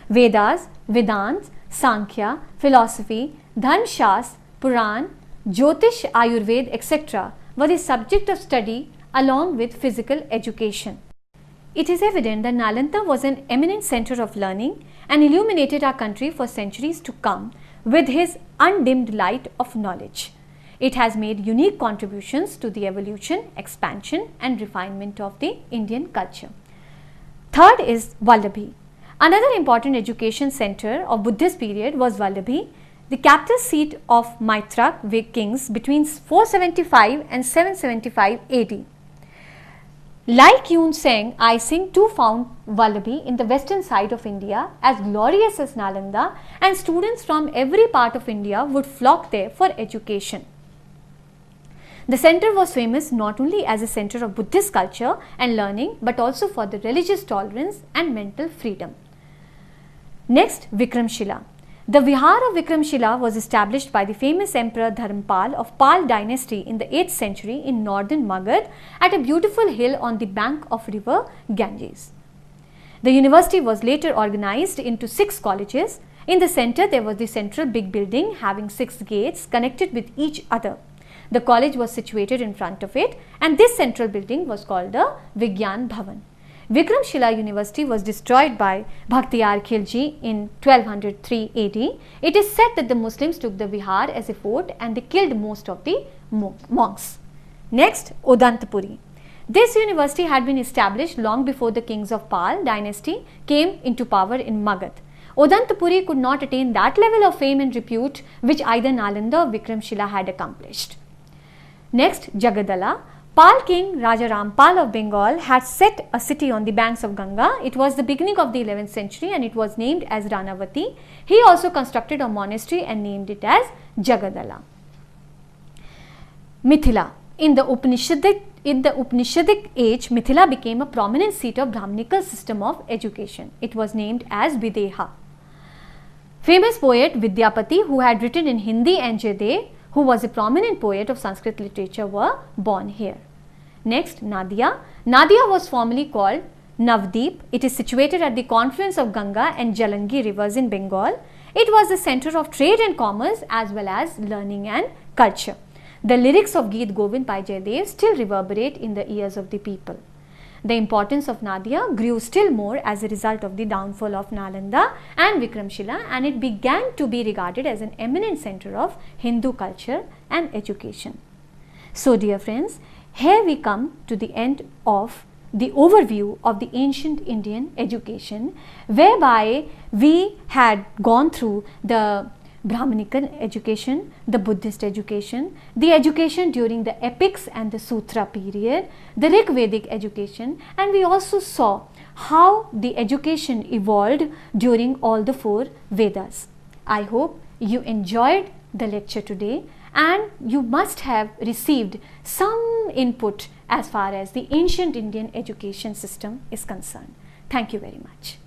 Vedas, Vedanta, Sankhya, philosophy, Dharmshastra, Puran, Jyotish, Ayurveda, etc. were the subject of study along with physical education. It is evident that Nalanda was an eminent center of learning and illuminated our country for centuries to come with his undimmed light of knowledge. It has made unique contributions to the evolution, expansion and refinement of the Indian culture. Third is Vallabhi. Another important education center of Buddhist period was Vallabhi, the capital seat of Maitrak kings between 475 and 775 AD. Like Yunseng, I Singh too found Vallabhi in the western side of India as glorious as Nalanda, and students from every part of India would flock there for education. The center was famous not only as a center of Buddhist culture and learning, but also for the religious tolerance and mental freedom. Next, Vikramshila. The Vihar of Vikramshila was established by the famous Emperor Dharmpal of Pal dynasty in the 8th century in northern Magad at a beautiful hill on the bank of river Ganges. The university was later organized into 6 colleges. In the center, there was the central big building having 6 gates connected with each other. The college was situated in front of it, and this central building was called the Vigyan Bhavan. Vikramshila University was destroyed by Bhaktiyar Khilji in 1203 AD. It is said that the Muslims took the Vihar as a fort and they killed most of the monks. Next, Udantapuri. This university had been established long before the kings of Pal dynasty came into power in Magadh. Udantapuri could not attain that level of fame and repute which either Nalanda or Vikramshila had accomplished. Next, Jagadala. Pal king Raja Rampal of Bengal had set a city on the banks of Ganga. It was the beginning of the 11th century and it was named as Ranavati. He also constructed a monastery and named it as Jagadala. Mithila. In the Upanishadic age, Mithila became a prominent seat of Brahminical system of education. It was named as Videha. Famous poet Vidyapati, who had written in Hindi, and Jaydev, who was a prominent poet of Sanskrit literature, were born here. Next, Nadia. Nadia was formerly called Navdeep. It is situated at the confluence of Ganga and Jalangi rivers in Bengal. It was the center of trade and commerce as well as learning and culture. The lyrics of Geet Govind by Jaydev still reverberate in the ears of the people. The importance of Nadia grew still more as a result of the downfall of Nalanda and Vikramshila, and it began to be regarded as an eminent center of Hindu culture and education. So dear friends, here we come to the end of the overview of the ancient Indian education, whereby we had gone through the Brahminical education, the Buddhist education, the education during the epics and the Sutra period, the Rig Vedic education, and we also saw how the education evolved during all the 4 Vedas. I hope you enjoyed the lecture today and you must have received some input as far as the ancient Indian education system is concerned. Thank you very much.